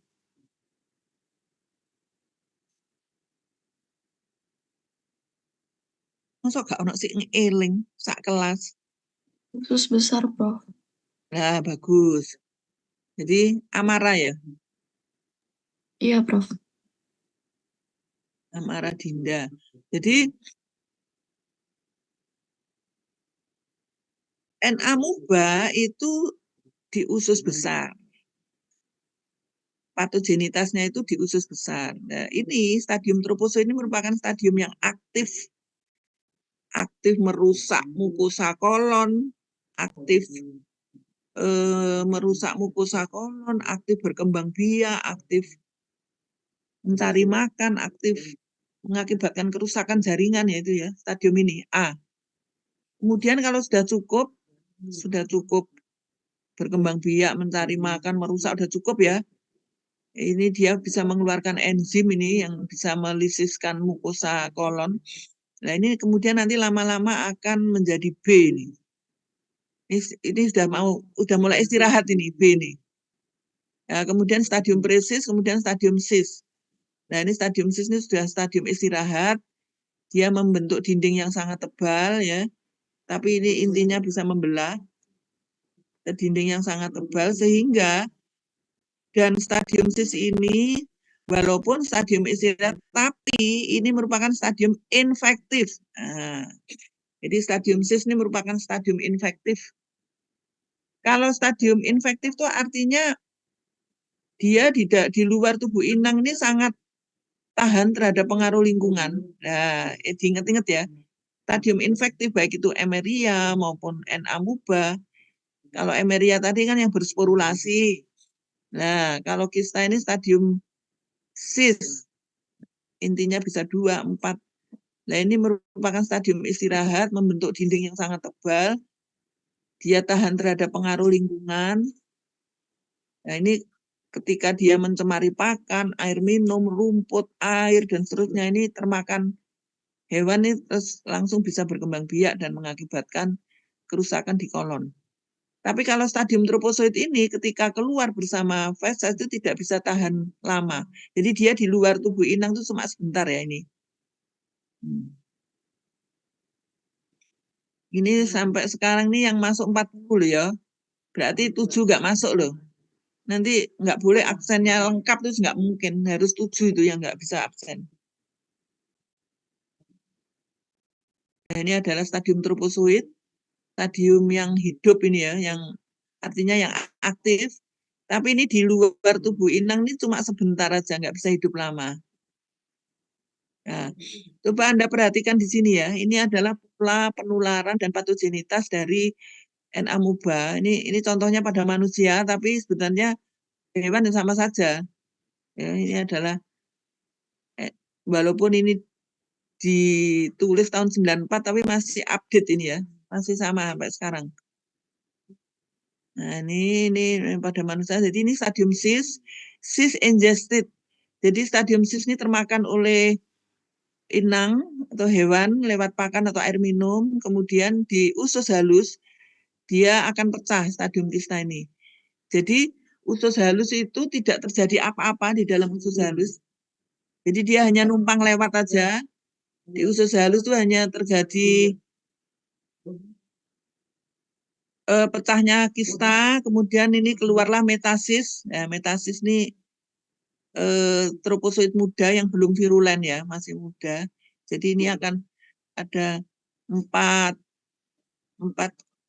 Masa gak ono sih ngeling sak kelas? Usus besar, Prof. Nah, bagus. Jadi Amara ya? Iya, Prof. Amara Dinda. Jadi N. amoeba itu di usus besar. Patogenitasnya itu di usus besar. Nah, ini stadium tropozoid ini merupakan stadium yang aktif merusak mukosa kolon, aktif merusak mukosa kolon, aktif berkembang biak, aktif mencari makan, aktif mengakibatkan kerusakan jaringan, yaitu ya stadium ini A. Kemudian kalau sudah cukup berkembang biak, mencari makan, merusak, sudah cukup ya. Ini dia bisa mengeluarkan enzim ini yang bisa melisiskan mukosa kolon. Nah, ini kemudian nanti lama-lama akan menjadi B ini. Ini sudah mulai istirahat ini B ini. Nah, kemudian stadium presis, kemudian stadium cis. Nah, ini stadium cis ini sudah stadium istirahat. Dia membentuk dinding yang sangat tebal ya. Tapi ini intinya bisa membelah dinding yang sangat tebal sehingga dan stadium cis ini walaupun stadium istirahat tapi ini merupakan stadium infektif. Nah, jadi stadium cis ini merupakan stadium infektif. Kalau stadium infektif itu artinya dia di luar tubuh inang ini sangat tahan terhadap pengaruh lingkungan. Nah, diingat-ingat ya. Stadium infektif baik itu Emeria maupun N. amoeba. Kalau Emeria tadi kan yang bersporulasi. Nah, kalau kista ini stadium cis. Intinya bisa 2, 4. Nah, ini merupakan stadium istirahat, membentuk dinding yang sangat tebal. Dia tahan terhadap pengaruh lingkungan. Nah, ini ketika dia mencemari pakan, air minum, rumput, air, dan seterusnya, ini termakan hewan ini terus langsung bisa berkembang biak dan mengakibatkan kerusakan di kolon. Tapi kalau stadium tropozoid ini ketika keluar bersama feses itu tidak bisa tahan lama. Jadi dia di luar tubuh inang itu cuma sebentar ya ini. Ini sampai sekarang nih yang masuk 40 loh ya. Berarti 7 nggak masuk loh. Nanti nggak boleh absennya lengkap itu nggak mungkin. Harus 7 itu yang nggak bisa absen. Nah, ini adalah stadium tropozoid. Stadium yang hidup ini ya, yang artinya yang aktif. Tapi ini di luar tubuh inang ini cuma sebentar aja, nggak bisa hidup lama. Nah, coba Anda perhatikan di sini ya. Ini adalah pola penularan dan patogenitas dari N. amoeba. Ini contohnya pada manusia, tapi sebenarnya hewan sama saja. Ya, ini adalah walaupun ini ditulis tahun 94 tapi masih update ini ya. Masih sama sampai sekarang. Nah, ini pada manusia. Jadi ini stadium cis ingested. Jadi stadium cis ini termakan oleh inang atau hewan lewat pakan atau air minum, kemudian di usus halus dia akan pecah stadium kista ini. Jadi usus halus itu tidak terjadi apa-apa di dalam usus halus. Jadi dia hanya numpang lewat aja. Di usus halus itu hanya terjadi pecahnya kista, kemudian ini keluarlah metasis. Nah, metasis ini tropozoid muda yang belum virulen ya, masih muda. Jadi ini akan ada empat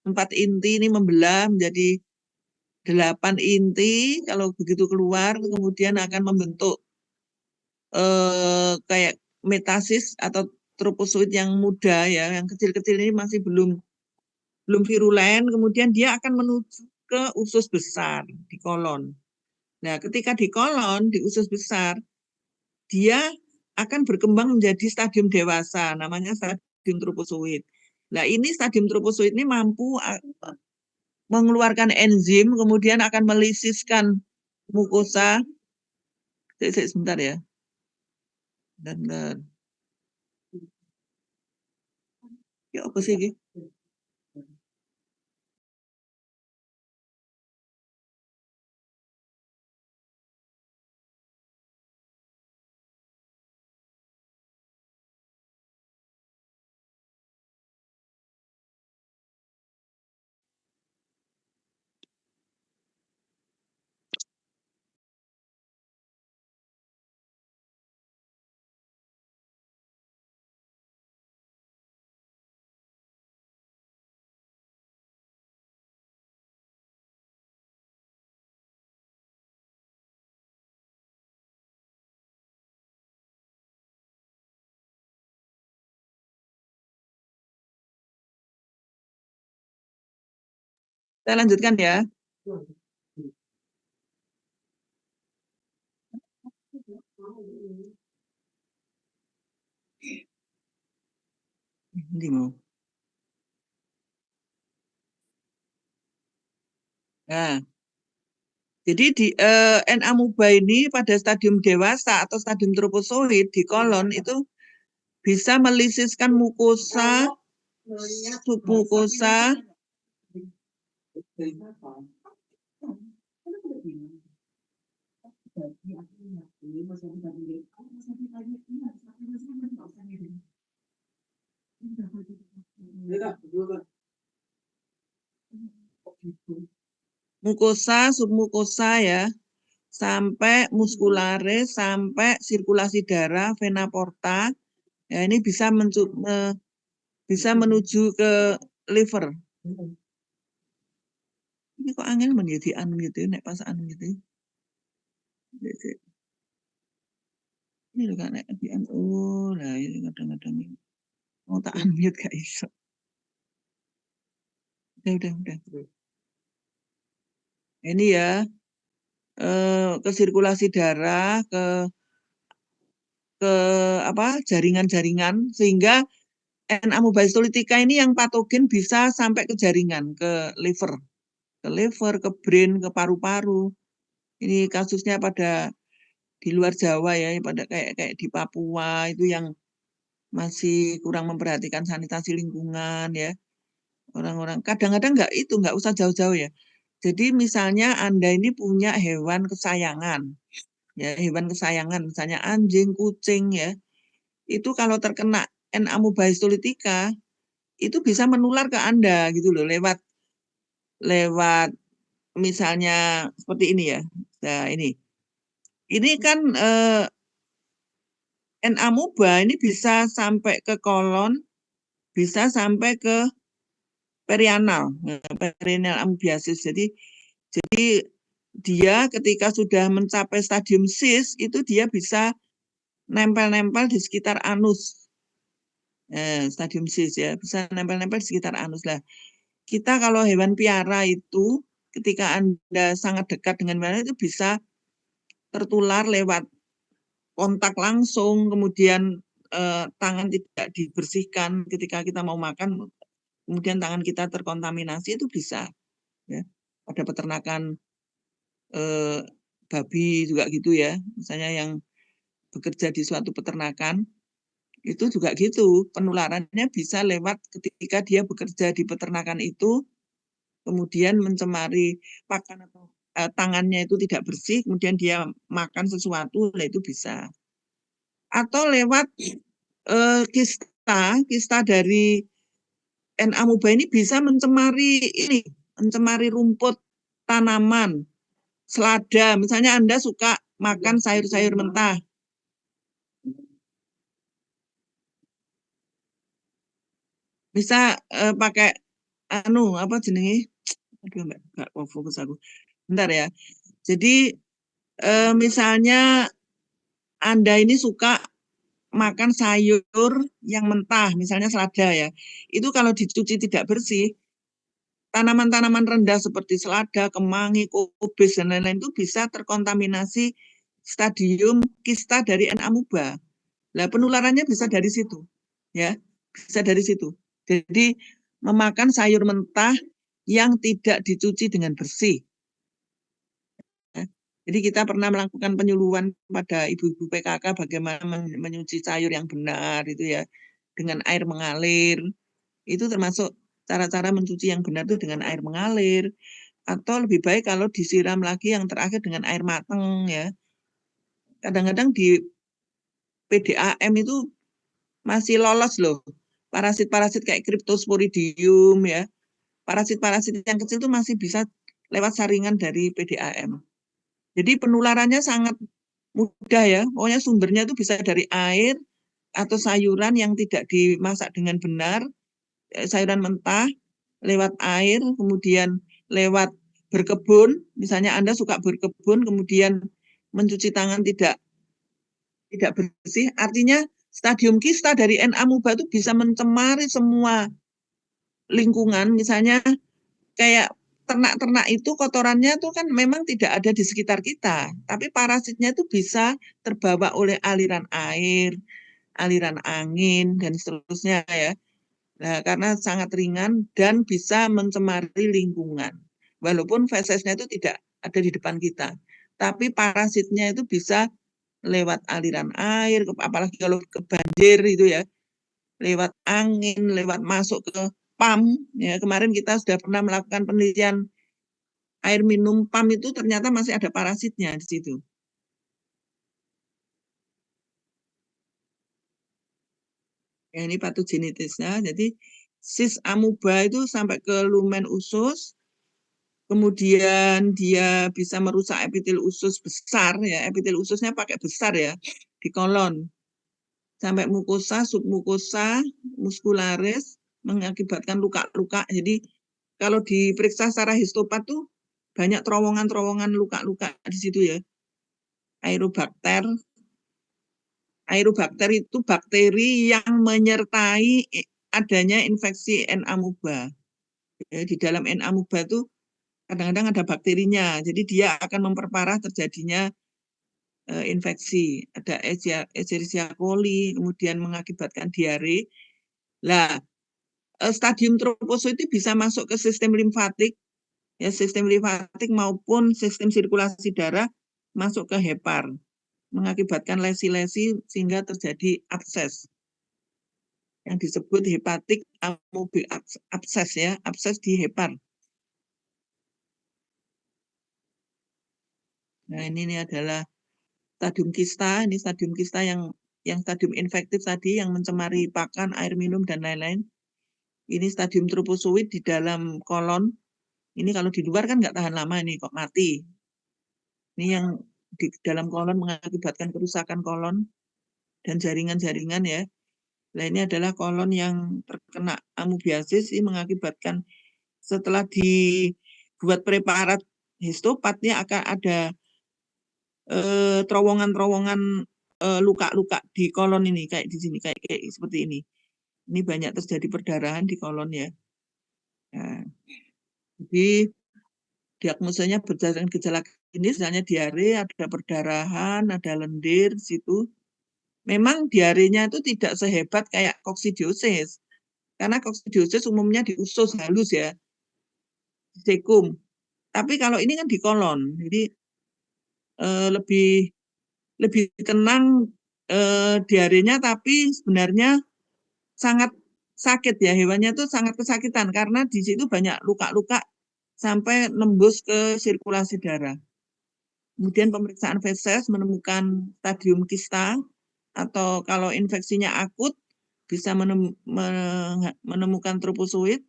4 inti ini membelah menjadi 8 inti. Kalau begitu keluar, kemudian akan membentuk kayak metasis atau tropozoid yang muda ya, yang kecil-kecil ini masih belum virulen. Kemudian dia akan menuju ke usus besar di kolon. Nah, ketika di kolon, di usus besar, dia akan berkembang menjadi stadium dewasa, namanya stadium tropozoid. Nah, ini stadium tropozoid ini mampu mengeluarkan enzim, kemudian akan melisiskan mukosa. Sebentar ya. Bentar. Ya, apa sih ini? Saya lanjutkan ya. Ini mau. Nah, jadi di N-amoeba ini pada stadium dewasa atau stadium tropozoid di kolon itu bisa melisiskan mukosa, submukosa, mukosa, submukosa ya, sampai muskularis, sampai sirkulasi darah, vena porta. Ya, ini bisa menuju ke liver. Ini kok angin menjadi anu gitu, nek pas anu gitu. Ini loh kan nek di anu. Oh, lah ini kadang-kadang mau tak unmute gak iso. Udah. Ini ya ke sirkulasi darah, ke apa jaringan-jaringan, sehingga N-amoeba histolytica ini yang patogen bisa sampai ke jaringan, ke liver, ke brain, ke paru-paru. Ini kasusnya pada di luar Jawa ya, pada kayak di Papua itu yang masih kurang memperhatikan sanitasi lingkungan ya. Orang-orang kadang-kadang nggak usah jauh-jauh ya. Jadi misalnya Anda ini punya hewan kesayangan, ya hewan kesayangan, misalnya anjing, kucing ya, itu kalau terkena N-amoeba histolytica itu bisa menular ke Anda gitu loh, lewat misalnya seperti ini ya. Nah ini kan N-amoeba ini bisa sampai ke kolon, bisa sampai ke perianal amoebiasis. Jadi dia ketika sudah mencapai stadium cis itu dia bisa nempel-nempel di sekitar anus. Stadium cis ya, bisa nempel-nempel di sekitar anus lah. Kita kalau hewan piara itu ketika Anda sangat dekat dengan hewan itu bisa tertular lewat kontak langsung, kemudian tangan tidak dibersihkan ketika kita mau makan, kemudian tangan kita terkontaminasi itu bisa ya. Pada peternakan babi juga gitu ya, misalnya yang bekerja di suatu peternakan itu juga gitu, penularannya bisa lewat ketika dia bekerja di peternakan itu, kemudian mencemari pakan atau tangannya itu tidak bersih, kemudian dia makan sesuatu, nah itu bisa. Atau lewat kista dari N-amoeba ini bisa mencemari rumput tanaman, selada. Misalnya Anda suka makan sayur-sayur mentah. Bisa pakai apa jenenge? Aduh, enggak fokus aku. Bentar ya. Jadi misalnya Anda ini suka makan sayur yang mentah, misalnya selada ya. Itu kalau dicuci tidak bersih, tanaman-tanaman rendah seperti selada, kemangi, kubis, dan lain-lain itu bisa terkontaminasi stadium kista dari N. amoeba. Nah, penularannya bisa dari situ. Ya, bisa dari situ. Jadi memakan sayur mentah yang tidak dicuci dengan bersih. Jadi kita pernah melakukan penyuluhan pada ibu-ibu PKK bagaimana menyuci sayur yang benar itu ya dengan air mengalir. Itu termasuk cara-cara mencuci yang benar itu dengan air mengalir atau lebih baik kalau disiram lagi yang terakhir dengan air mateng ya. Kadang-kadang di PDAM itu masih lolos loh. Parasit-parasit kayak Cryptosporidium ya. Parasit-parasit yang kecil itu masih bisa lewat saringan dari PDAM. Jadi penularannya sangat mudah ya. Pokoknya sumbernya itu bisa dari air atau sayuran yang tidak dimasak dengan benar, sayuran mentah, lewat air, kemudian lewat berkebun. Misalnya Anda suka berkebun, kemudian mencuci tangan tidak bersih, artinya stadium kista dari N. amoeba itu bisa mencemari semua lingkungan. Misalnya kayak ternak-ternak itu kotorannya itu kan memang tidak ada di sekitar kita, tapi parasitnya itu bisa terbawa oleh aliran air, aliran angin, dan seterusnya ya. Nah, karena sangat ringan dan bisa mencemari lingkungan. Walaupun fesesnya itu tidak ada di depan kita, tapi parasitnya itu bisa lewat aliran air, apalagi kalau ke banjir itu ya, lewat angin, lewat masuk ke PAM. Ya, kemarin kita sudah pernah melakukan penelitian air minum PAM itu ternyata masih ada parasitnya di situ. Ya, ini patogenitasnya. Jadi sis amoeba itu sampai ke lumen usus, kemudian dia bisa merusak epitel usus besar ya, epitel ususnya pakai besar ya di kolon sampai mukosa, submukosa, muskularis mengakibatkan luka-luka. Jadi kalau diperiksa secara histopat tuh banyak terowongan-terowongan luka-luka di situ ya. Aerobakter. Aerobakter itu bakteri yang menyertai adanya infeksi N. amoeba. Ya, di dalam N. amoeba itu kadang-kadang ada bakterinya. Jadi dia akan memperparah terjadinya infeksi. Ada Escherichia coli, kemudian mengakibatkan diare. Nah, stadium tropozoit itu bisa masuk ke sistem limfatik, ya sistem limfatik maupun sistem sirkulasi darah masuk ke hepar, mengakibatkan lesi-lesi sehingga terjadi abses yang disebut hepatik amoebic abses ya, abses di hepar. Nah, ini adalah stadium kista, ini stadium kista yang stadium infektif tadi yang mencemari pakan, air minum dan lain-lain. Ini stadium tropozoit di dalam kolon. Ini kalau di luar kan nggak tahan lama ini kok mati. Ini yang di dalam kolon mengakibatkan kerusakan kolon dan jaringan-jaringan ya. Nah, ini adalah kolon yang terkena amoebiasis, ini mengakibatkan setelah dibuat preparat histopatnya akan ada terowongan-terowongan luka-luka di kolon ini kayak di sini kayak seperti ini. Ini banyak terjadi perdarahan di kolon ya. Nah, jadi diagnosanya berdasarkan gejala klinis, misalnya diare, ada perdarahan, ada lendir di situ. Memang diarenya itu tidak sehebat kayak koksidiosis. Karena koksidiosis umumnya di usus halus ya, di sekum. Tapi kalau ini kan di kolon, jadi lebih tenang diarenya, tapi sebenarnya sangat sakit ya, hewannya itu sangat kesakitan karena di situ banyak luka-luka sampai nembus ke sirkulasi darah. Kemudian pemeriksaan feses menemukan stadium kista, atau kalau infeksinya akut bisa menemukan tropozoit.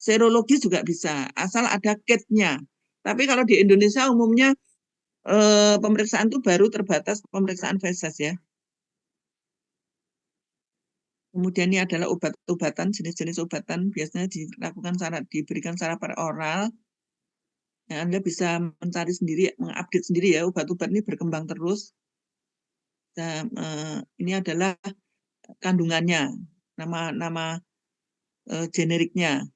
Serologi juga bisa, asal ada kit-nya. Tapi kalau di Indonesia umumnya pemeriksaan itu baru terbatas pemeriksaan feses ya. Kemudian ini adalah obat-obatan, jenis-jenis obatan biasanya diberikan secara peroral. Ya, Anda bisa mencari sendiri, mengupdate sendiri ya, obat-obat ini berkembang terus. Ini adalah kandungannya, nama generiknya.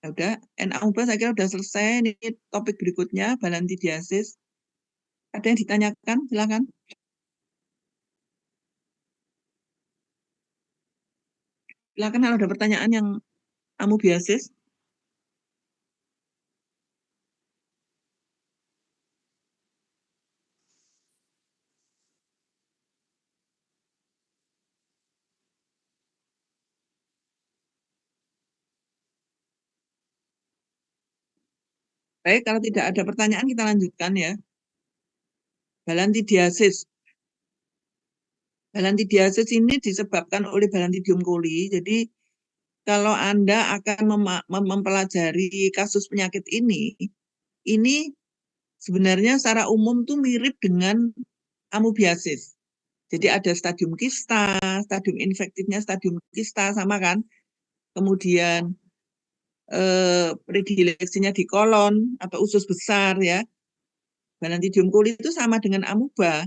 Ya udah, NA-UBA saya kira udah selesai. Ini topik berikutnya, balantidiasis. Ada yang ditanyakan? Silakan. Silakan kalau ada pertanyaan yang amoebiasis. Baik, kalau tidak ada pertanyaan kita lanjutkan ya. Balantidiasis. Balantidiasis ini disebabkan oleh Balantidium coli. Jadi kalau Anda akan mempelajari kasus penyakit ini sebenarnya secara umum tuh mirip dengan amoebiasis. Jadi ada stadium kista, stadium infektifnya stadium kista sama kan. Kemudian predileksinya di kolon atau usus besar ya. Balantidium coli itu sama dengan amoeba.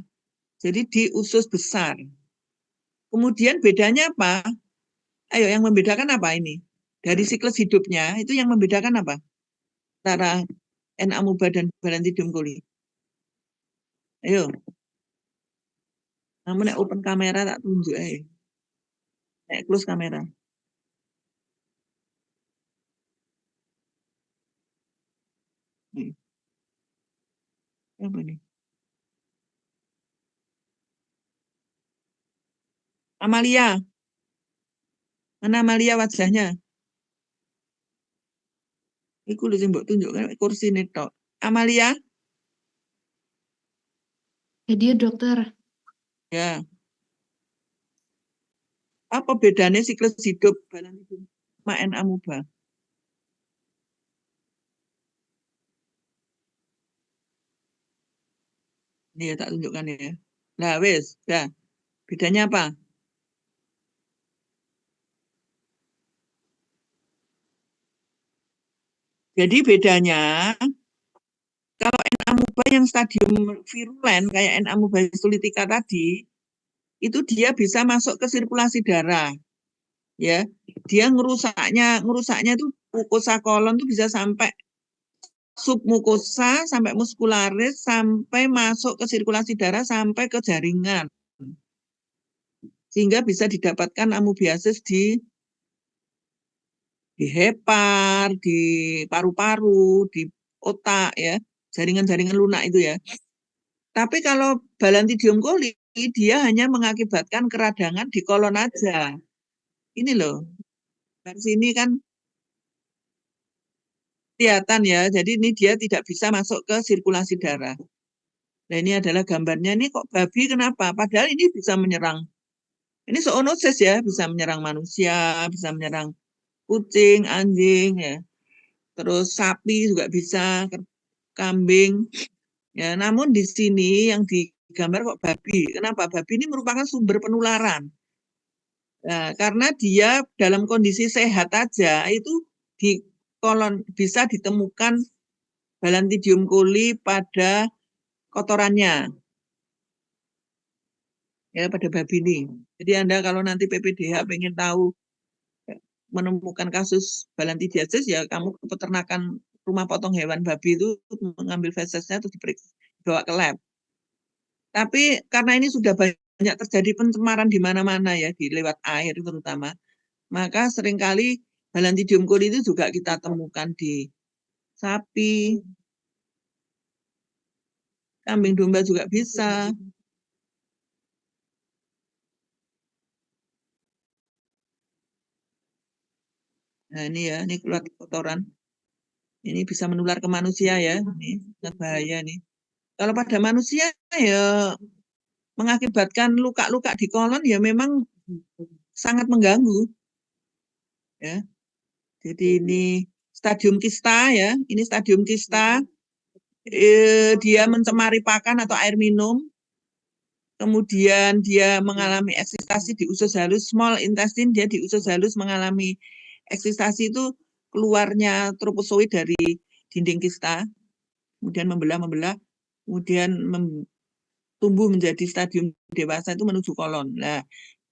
Jadi di usus besar. Kemudian bedanya apa? Ayo, yang membedakan apa ini? Dari siklus hidupnya, itu yang membedakan apa? Antara N. amoeba dan Balantidium coli. Ayo. Namun open kamera tak tunjuk aja. Close kamera. Apa ini? Amalia. Mana Amalia wajahnya? Iku lho sing mbok tunjukkan kursi ini tok. Amalia? Ya dia dokter. Ya. Apa bedanya siklus hidup Balantidium sama N. amoeba? Ini ya tak tunjukkan ya. Nah, wes, ya. Bedanya apa? Jadi bedanya kalau N. amoeba yang stadium virulen kayak N. amoeba histolytica tadi, itu dia bisa masuk ke sirkulasi darah. Ya, dia ngerusaknya itu mukosa kolon tuh bisa sampai submukosa, sampai muskularis, sampai masuk ke sirkulasi darah, sampai ke jaringan. Sehingga bisa didapatkan amoebiasis di hepar, di paru-paru, di otak ya, jaringan-jaringan lunak itu ya. Tapi kalau Balantidium coli dia hanya mengakibatkan keradangan di kolon aja. Ini loh, dari sini kan kelihatan ya. Jadi ini dia tidak bisa masuk ke sirkulasi darah. Nah ini adalah gambarnya. Ini kok babi kenapa? Padahal ini bisa menyerang. Ini zoonosis ya, bisa menyerang manusia, bisa menyerang kucing, anjing ya. Terus sapi juga bisa, kambing. Ya, namun di sini yang digambar kok babi. Kenapa? Babi ini merupakan sumber penularan. Nah, karena dia dalam kondisi sehat aja itu di kolon bisa ditemukan Balantidium coli pada kotorannya ya pada babi ini. Jadi Anda kalau nanti PPDH pengen tahu menemukan kasus Balantidiasis ya kamu ke peternakan rumah potong hewan babi itu mengambil fesesnya terus dibawa ke lab. Tapi karena ini sudah banyak terjadi pencemaran di mana-mana ya di lewat air terutama, maka seringkali Balantidium coli itu juga kita temukan di sapi, kambing domba juga bisa. Nah ini ya, ini keluar kotoran. Ini bisa menular ke manusia ya, ini sangat bahaya nih. Kalau pada manusia ya mengakibatkan luka-luka di kolon ya memang sangat mengganggu. Ya, jadi ini stadium kista ya, ini stadium kista. Dia mencemari pakan atau air minum. kemudian dia mengalami eksistasi di usus halus, small intestine, dia di usus halus mengalami eksistasi itu keluarnya tropozoid dari dinding kista, kemudian membelah, kemudian tumbuh menjadi stadium dewasa itu menuju kolon. Nah,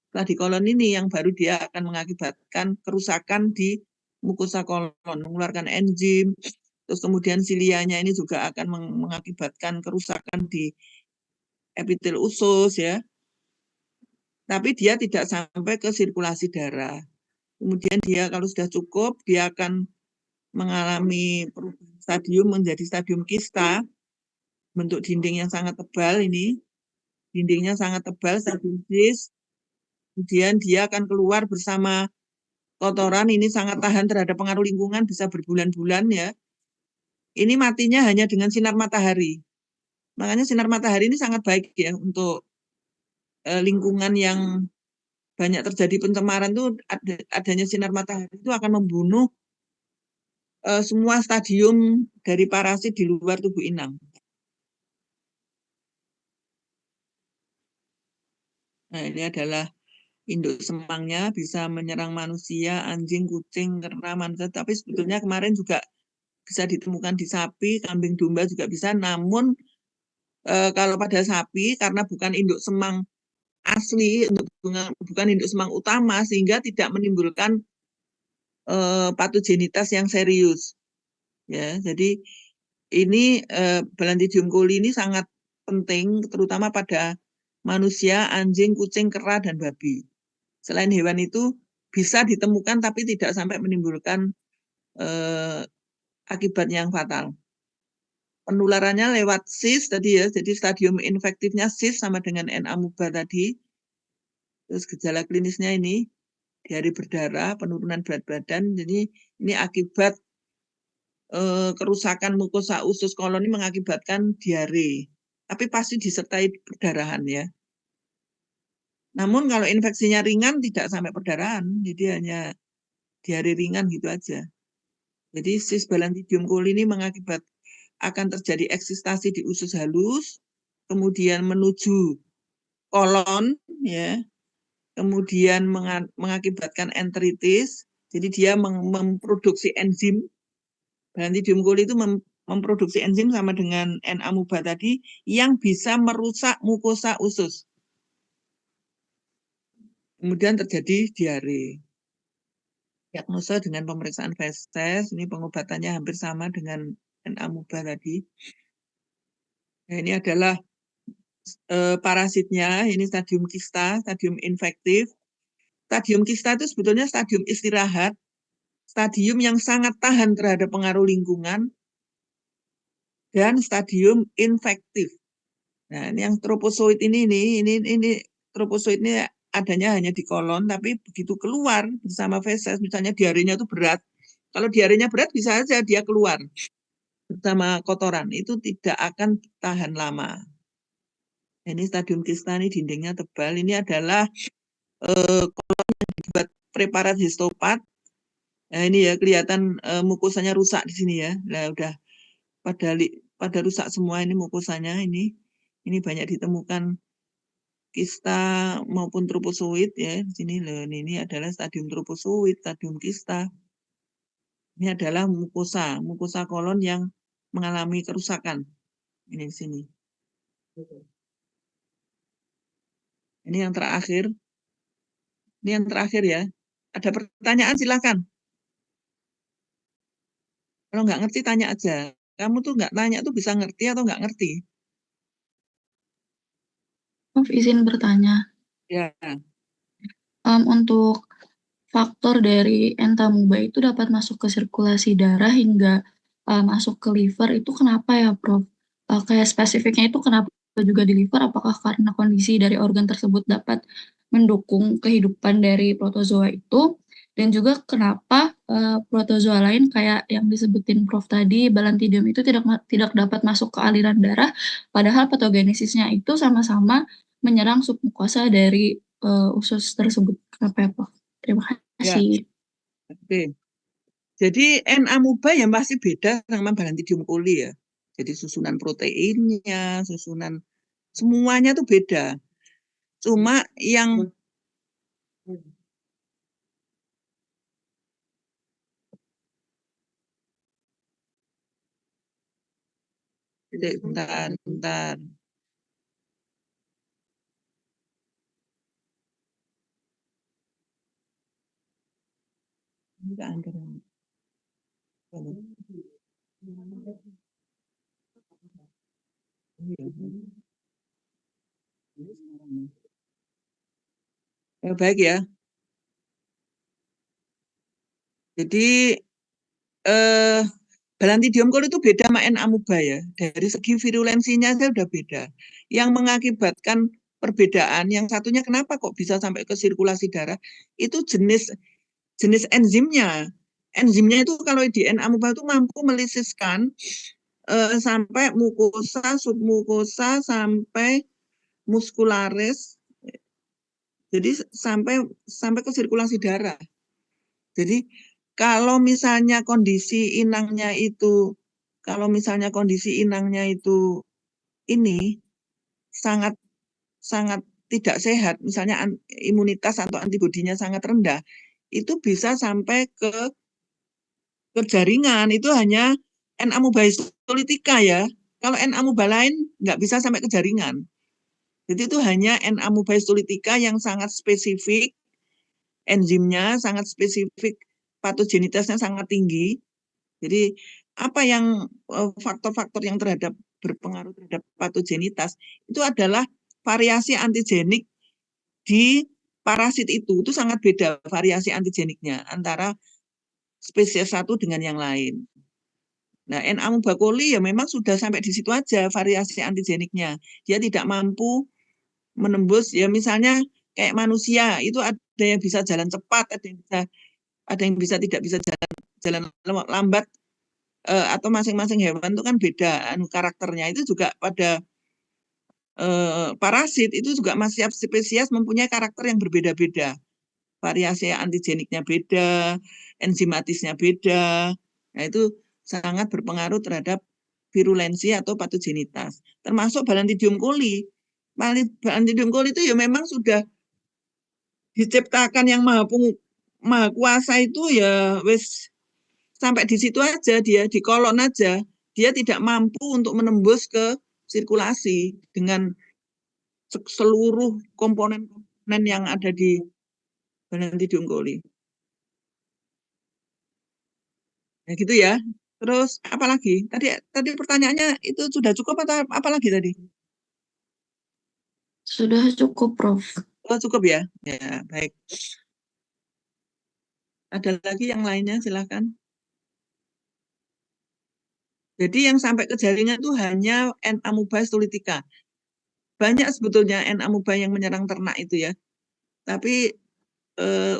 setelah di kolon ini yang baru dia akan mengakibatkan kerusakan di mukosa kolon, mengeluarkan enzim, terus kemudian silianya ini juga akan mengakibatkan kerusakan di epitel usus ya. Tapi dia tidak sampai ke sirkulasi darah. Kemudian dia kalau sudah cukup, dia akan mengalami perubahan stadium menjadi stadium kista, bentuk dinding yang sangat tebal ini, dindingnya sangat tebal, stadium cis. Kemudian dia akan keluar bersama kotoran, ini sangat tahan terhadap pengaruh lingkungan, bisa berbulan-bulan ya. Ini matinya hanya dengan sinar matahari. Makanya sinar matahari ini sangat baik ya untuk lingkungan yang banyak terjadi pencemaran itu, adanya sinar matahari itu akan membunuh semua stadium dari parasit di luar tubuh inang. Nah, ini adalah induk semangnya, bisa menyerang manusia, anjing, kucing, kera, manusia. Tapi sebetulnya kemarin juga bisa ditemukan di sapi, kambing, domba juga bisa. Namun kalau pada sapi, karena bukan induk semang asli, bukan induk semang utama, sehingga tidak menimbulkan patogenitas yang serius. Ya, jadi ini Balantidium coli ini sangat penting, terutama pada manusia, anjing, kucing, kera, dan babi. Selain hewan itu bisa ditemukan tapi tidak sampai menimbulkan akibat yang fatal. Penularannya lewat cis tadi ya, jadi stadium infektifnya cis sama dengan N. amoeba tadi. Terus gejala klinisnya ini diare berdarah, penurunan berat badan. Jadi ini akibat kerusakan mukosa usus kolon ini mengakibatkan diare. Tapi pasti disertai perdarahan ya. Namun kalau infeksinya ringan tidak sampai perdarahan, jadi hanya diare ringan gitu aja. Jadi cis Balantidium coli ini mengakibat akan terjadi eksistasi di usus halus, kemudian menuju kolon, ya, kemudian mengakibatkan enteritis. Jadi dia memproduksi enzim. Balantidium coli itu memproduksi enzim sama dengan N. amoeba tadi yang bisa merusak mukosa usus. Kemudian terjadi diare. Diagnosa dengan pemeriksaan feses, ini pengobatannya hampir sama dengan N. amoeba tadi. Nah, ini adalah parasitnya, ini stadium kista, stadium infektif. Stadium kista itu sebetulnya stadium istirahat, stadium yang sangat tahan terhadap pengaruh lingkungan, dan stadium infektif. Nah, ini yang tropozoid ini tropozoid ini adanya hanya di kolon, tapi begitu keluar bersama feses, misalnya diarenya itu berat. Kalau diarenya berat bisa saja dia keluar bersama kotoran, itu tidak akan tahan lama. Ini stadium kista ini dindingnya tebal. Ini adalah kolon yang dibuat preparat histopat. Nah, ini ya kelihatan mukosanya rusak di sini ya. Nah, udah pada rusak semua ini mukosanya ini. Ini banyak ditemukan kista maupun tropozoid ya. Di sini loh, ini adalah stadium tropozoid, stadium kista. Ini adalah mukosa kolon yang mengalami kerusakan. Ini di sini. Ini yang terakhir. Ini yang terakhir ya. Ada pertanyaan silakan. Kalau nggak ngerti tanya aja. Kamu tuh nggak tanya tuh bisa ngerti atau nggak ngerti. Prof, izin bertanya. Ya. Untuk faktor dari entamuba itu dapat masuk ke sirkulasi darah hingga masuk ke liver itu kenapa ya, Prof? Kayak spesifiknya itu kenapa juga di liver? Apakah karena kondisi dari organ tersebut dapat mendukung kehidupan dari protozoa itu? Dan juga kenapa protozoa lain kayak yang disebutin Prof tadi, Balantidium itu tidak dapat masuk ke aliran darah, padahal patogenesisnya itu sama-sama menyerang submukosa dari usus tersebut. Kenapa ya, Prof? Terima Ya. kasih. Oke. Jadi N. amoeba yang pasti beda sama Balantidium coli ya. Jadi susunan proteinnya, susunan semuanya tuh beda. Cuma yang bentar. Baik ya. Jadi Balantidium coli itu beda sama N. amoeba ya. Dari segi virulensinya saja udah beda. Yang mengakibatkan perbedaan, yang satunya kenapa kok bisa sampai ke sirkulasi darah, itu jenis enzimnya. Enzimnya itu kalau di N. amoeba itu mampu melisiskan sampai mukosa, submukosa, sampai muskularis. Jadi sampai ke sirkulasi darah. Jadi kalau misalnya kondisi inangnya itu ini sangat tidak sehat, misalnya imunitas atau antibodinya sangat rendah, itu bisa sampai ke jaringan. Itu hanya N. amoeba histolytica ya. Kalau N. amoeba lain nggak bisa sampai ke jaringan. Jadi itu hanya N. amoeba histolytica yang sangat spesifik, enzimnya sangat spesifik, patogenitasnya sangat tinggi. Jadi apa yang faktor-faktor yang berpengaruh terhadap patogenitas itu adalah variasi antigenik di parasit itu sangat beda variasi antigeniknya antara spesies satu dengan yang lain. Nah, N. amoeba coli ya memang sudah sampai di situ aja variasi antigeniknya. Dia tidak mampu menembus ya misalnya kayak manusia itu ada yang bisa jalan cepat, ada yang bisa tidak bisa jalan lambat, atau masing-masing hewan itu kan beda karakternya. Itu juga pada parasit itu juga masih spesies mempunyai karakter yang berbeda-beda. Variasi antigeniknya beda, enzimatisnya beda. Nah, itu sangat berpengaruh terhadap virulensi atau patogenitas. Termasuk Balantidium coli. Balantidium coli itu ya memang sudah diciptakan yang maha kuasa itu ya wis sampai di situ aja, dia di kolon aja. Dia tidak mampu untuk menembus ke sirkulasi dengan seluruh komponen-komponen yang ada di Balantidium coli. Ya gitu ya. Terus apa lagi? Tadi pertanyaannya itu sudah cukup atau apa lagi tadi? Sudah cukup, Prof. Oh, cukup ya. Ya, baik. Ada lagi yang lainnya, silakan. Jadi yang sampai ke jaringan itu hanya N. amoeba histolytica. Banyak sebetulnya N. amoeba yang menyerang ternak itu ya. Tapi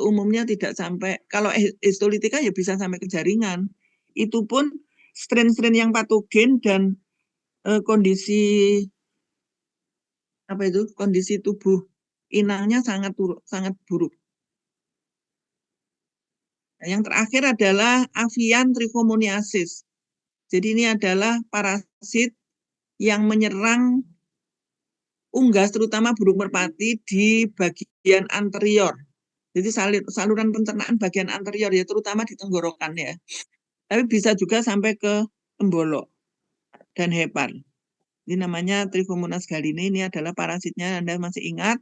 umumnya tidak sampai. Kalau histolytica ya bisa sampai ke jaringan. Itu pun strain-strain yang patogen dan kondisi tubuh inangnya sangat buruk. Nah, yang terakhir adalah avian trichomoniasis. Jadi ini adalah parasit yang menyerang unggas, terutama burung merpati di bagian anterior. Jadi saluran pencernaan bagian anterior ya, terutama di tenggorokan ya. Tapi bisa juga sampai ke tembolok dan hepar. Ini namanya Trichomonas gallinae, ini adalah parasitnya, Anda masih ingat?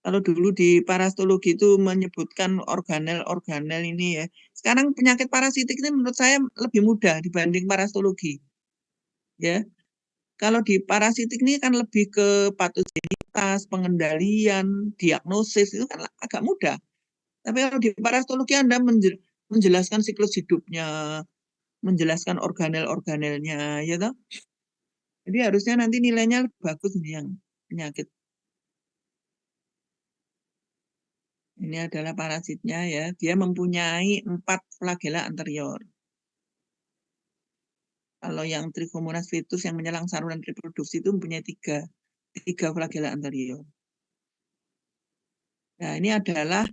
Kalau dulu di parasitologi itu menyebutkan organel ini ya. Sekarang penyakit parasitik ini menurut saya lebih mudah dibanding parasitologi. Ya. Kalau di parasitik ini kan lebih ke patogenitas, pengendalian, diagnosis itu kan agak mudah. Tapi kalau di parasitologi Anda menjelaskan siklus hidupnya, menjelaskan organel-organelnya, ya toh? Jadi harusnya nanti nilainya bagus nih yang penyakit. Ini adalah parasitnya ya. Dia mempunyai 4 flagela anterior. Kalau yang Trichomonas fetus yang menyerang saluran reproduksi itu mempunyai 3 flagela anterior. Nah, ini adalah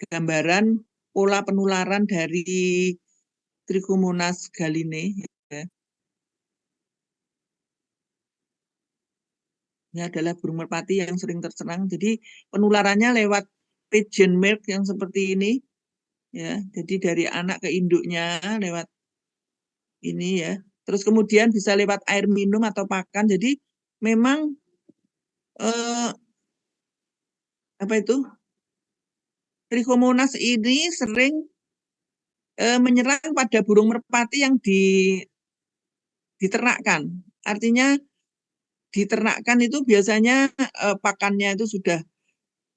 gambaran pola penularan dari Trichomonas gallinae. Ya. Ini adalah burung merpati yang sering terserang. Jadi penularannya lewat pigeon milk yang seperti ini, ya. Jadi dari anak ke induknya lewat ini ya. Terus kemudian bisa lewat air minum atau pakan. Jadi memang apa itu? Trichomonas ini sering menyerang pada burung merpati yang diternakkan. Artinya diternakkan itu biasanya pakannya itu sudah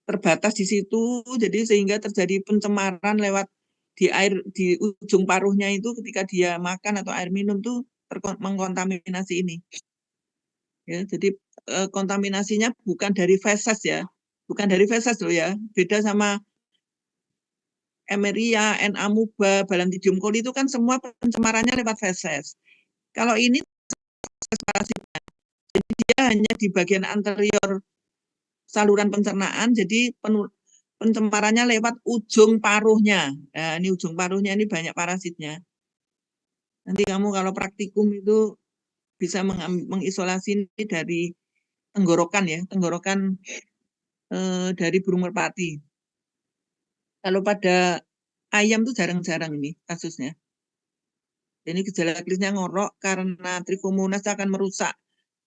terbatas di situ, jadi sehingga terjadi pencemaran lewat di air di ujung paruhnya itu ketika dia makan atau air minum tuh mengkontaminasi ini. Ya, jadi kontaminasinya bukan dari feses ya, bukan dari feses loh ya, beda sama Emeria, N. amuba, Balantidium coli itu kan semua pencemarannya lewat feses. Kalau ini jadi dia hanya di bagian anterior saluran pencernaan, jadi pencemarannya lewat ujung paruhnya. Nah, ini ujung paruhnya ini banyak parasitnya. Nanti kamu kalau praktikum itu bisa mengisolasi ini dari tenggorokan ya, tenggorokan dari burung merpati. Kalau pada ayam tuh jarang-jarang ini kasusnya. Ini gejala klinisnya ngorok karena Trichomonas akan merusak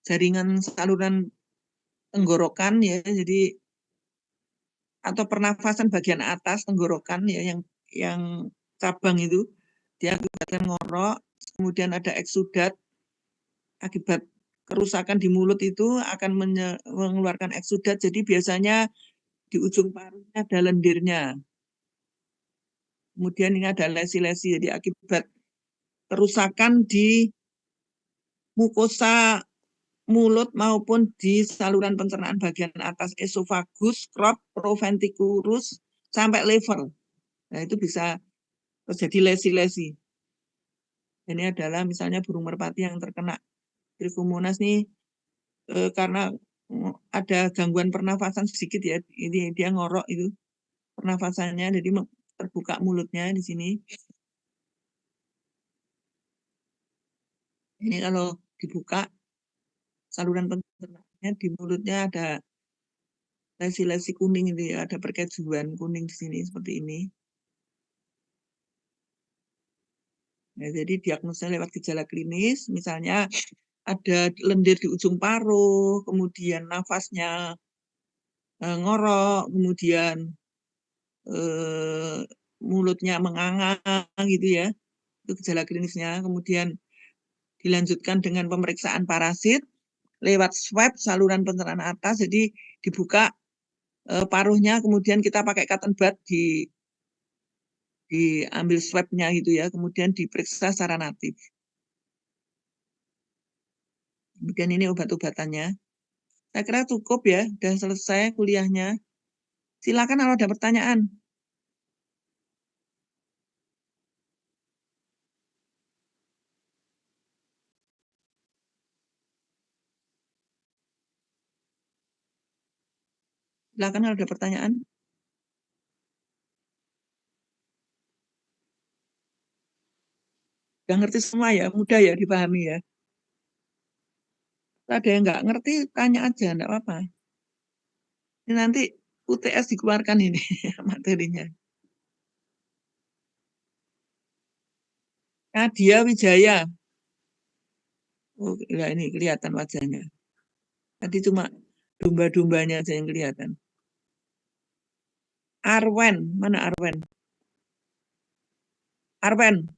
jaringan saluran tenggorokan ya, jadi atau pernafasan bagian atas tenggorokan ya yang cabang itu dia akibatkan ngorok, kemudian ada eksudat akibat kerusakan di mulut itu akan mengeluarkan eksudat, jadi biasanya di ujung paruhnya ada lendirnya. Kemudian ini ada lesi-lesi, jadi akibat kerusakan di mukosa mulut maupun di saluran pencernaan bagian atas esofagus, crop, proventriculus, sampai liver. Nah, itu bisa terjadi lesi-lesi. Ini adalah misalnya burung merpati yang terkena Trichomonas nih karena ada gangguan pernafasan sedikit ya. Ini dia ngorok itu pernafasannya, jadi terbuka mulutnya di sini. Ini kalau dibuka saluran pencernaannya di mulutnya ada lesi-lesi kuning itu ya, ada perkejuan kuning di sini seperti ini. Nah, jadi diagnosa lewat gejala klinis, misalnya ada lendir di ujung paruh, kemudian nafasnya ngorok, kemudian mulutnya menganga gitu ya, itu gejala klinisnya. Kemudian dilanjutkan dengan pemeriksaan parasit lewat swab saluran pencernaan atas, jadi dibuka paruhnya, kemudian kita pakai cotton bud diambil swabnya gitu ya, kemudian diperiksa secara natif. Kemudian ini obat-obatannya. Saya kira cukup ya, sudah selesai kuliahnya. Silakan kalau ada pertanyaan. Silakan kalau ada pertanyaan. Udah ngerti semua ya, mudah ya dipahami ya. Kalau ada yang nggak ngerti, tanya aja, enggak apa-apa. Ini nanti UTS dikeluarkan ini materinya. Nadia Wijaya. Oh, ya ini kelihatan wajahnya. Tadi cuma domba-dombanya aja yang kelihatan. Arwen, mana Arwen? Arwen.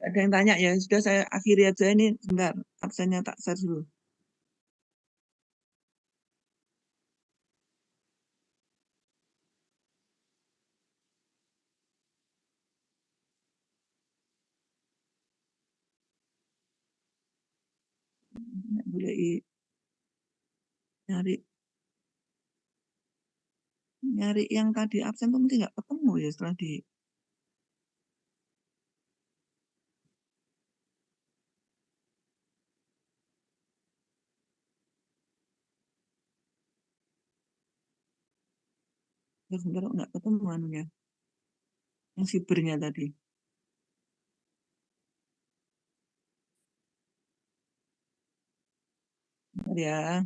Ada yang tanya ya, sudah saya akhiri aja ini, sebentar, absennya tak share dulu. Boleh nyari yang tadi absen tuh mungkin nggak ketemu ya setelah di sebentar nggak ketemu anunya yang sibernya tadi. ya.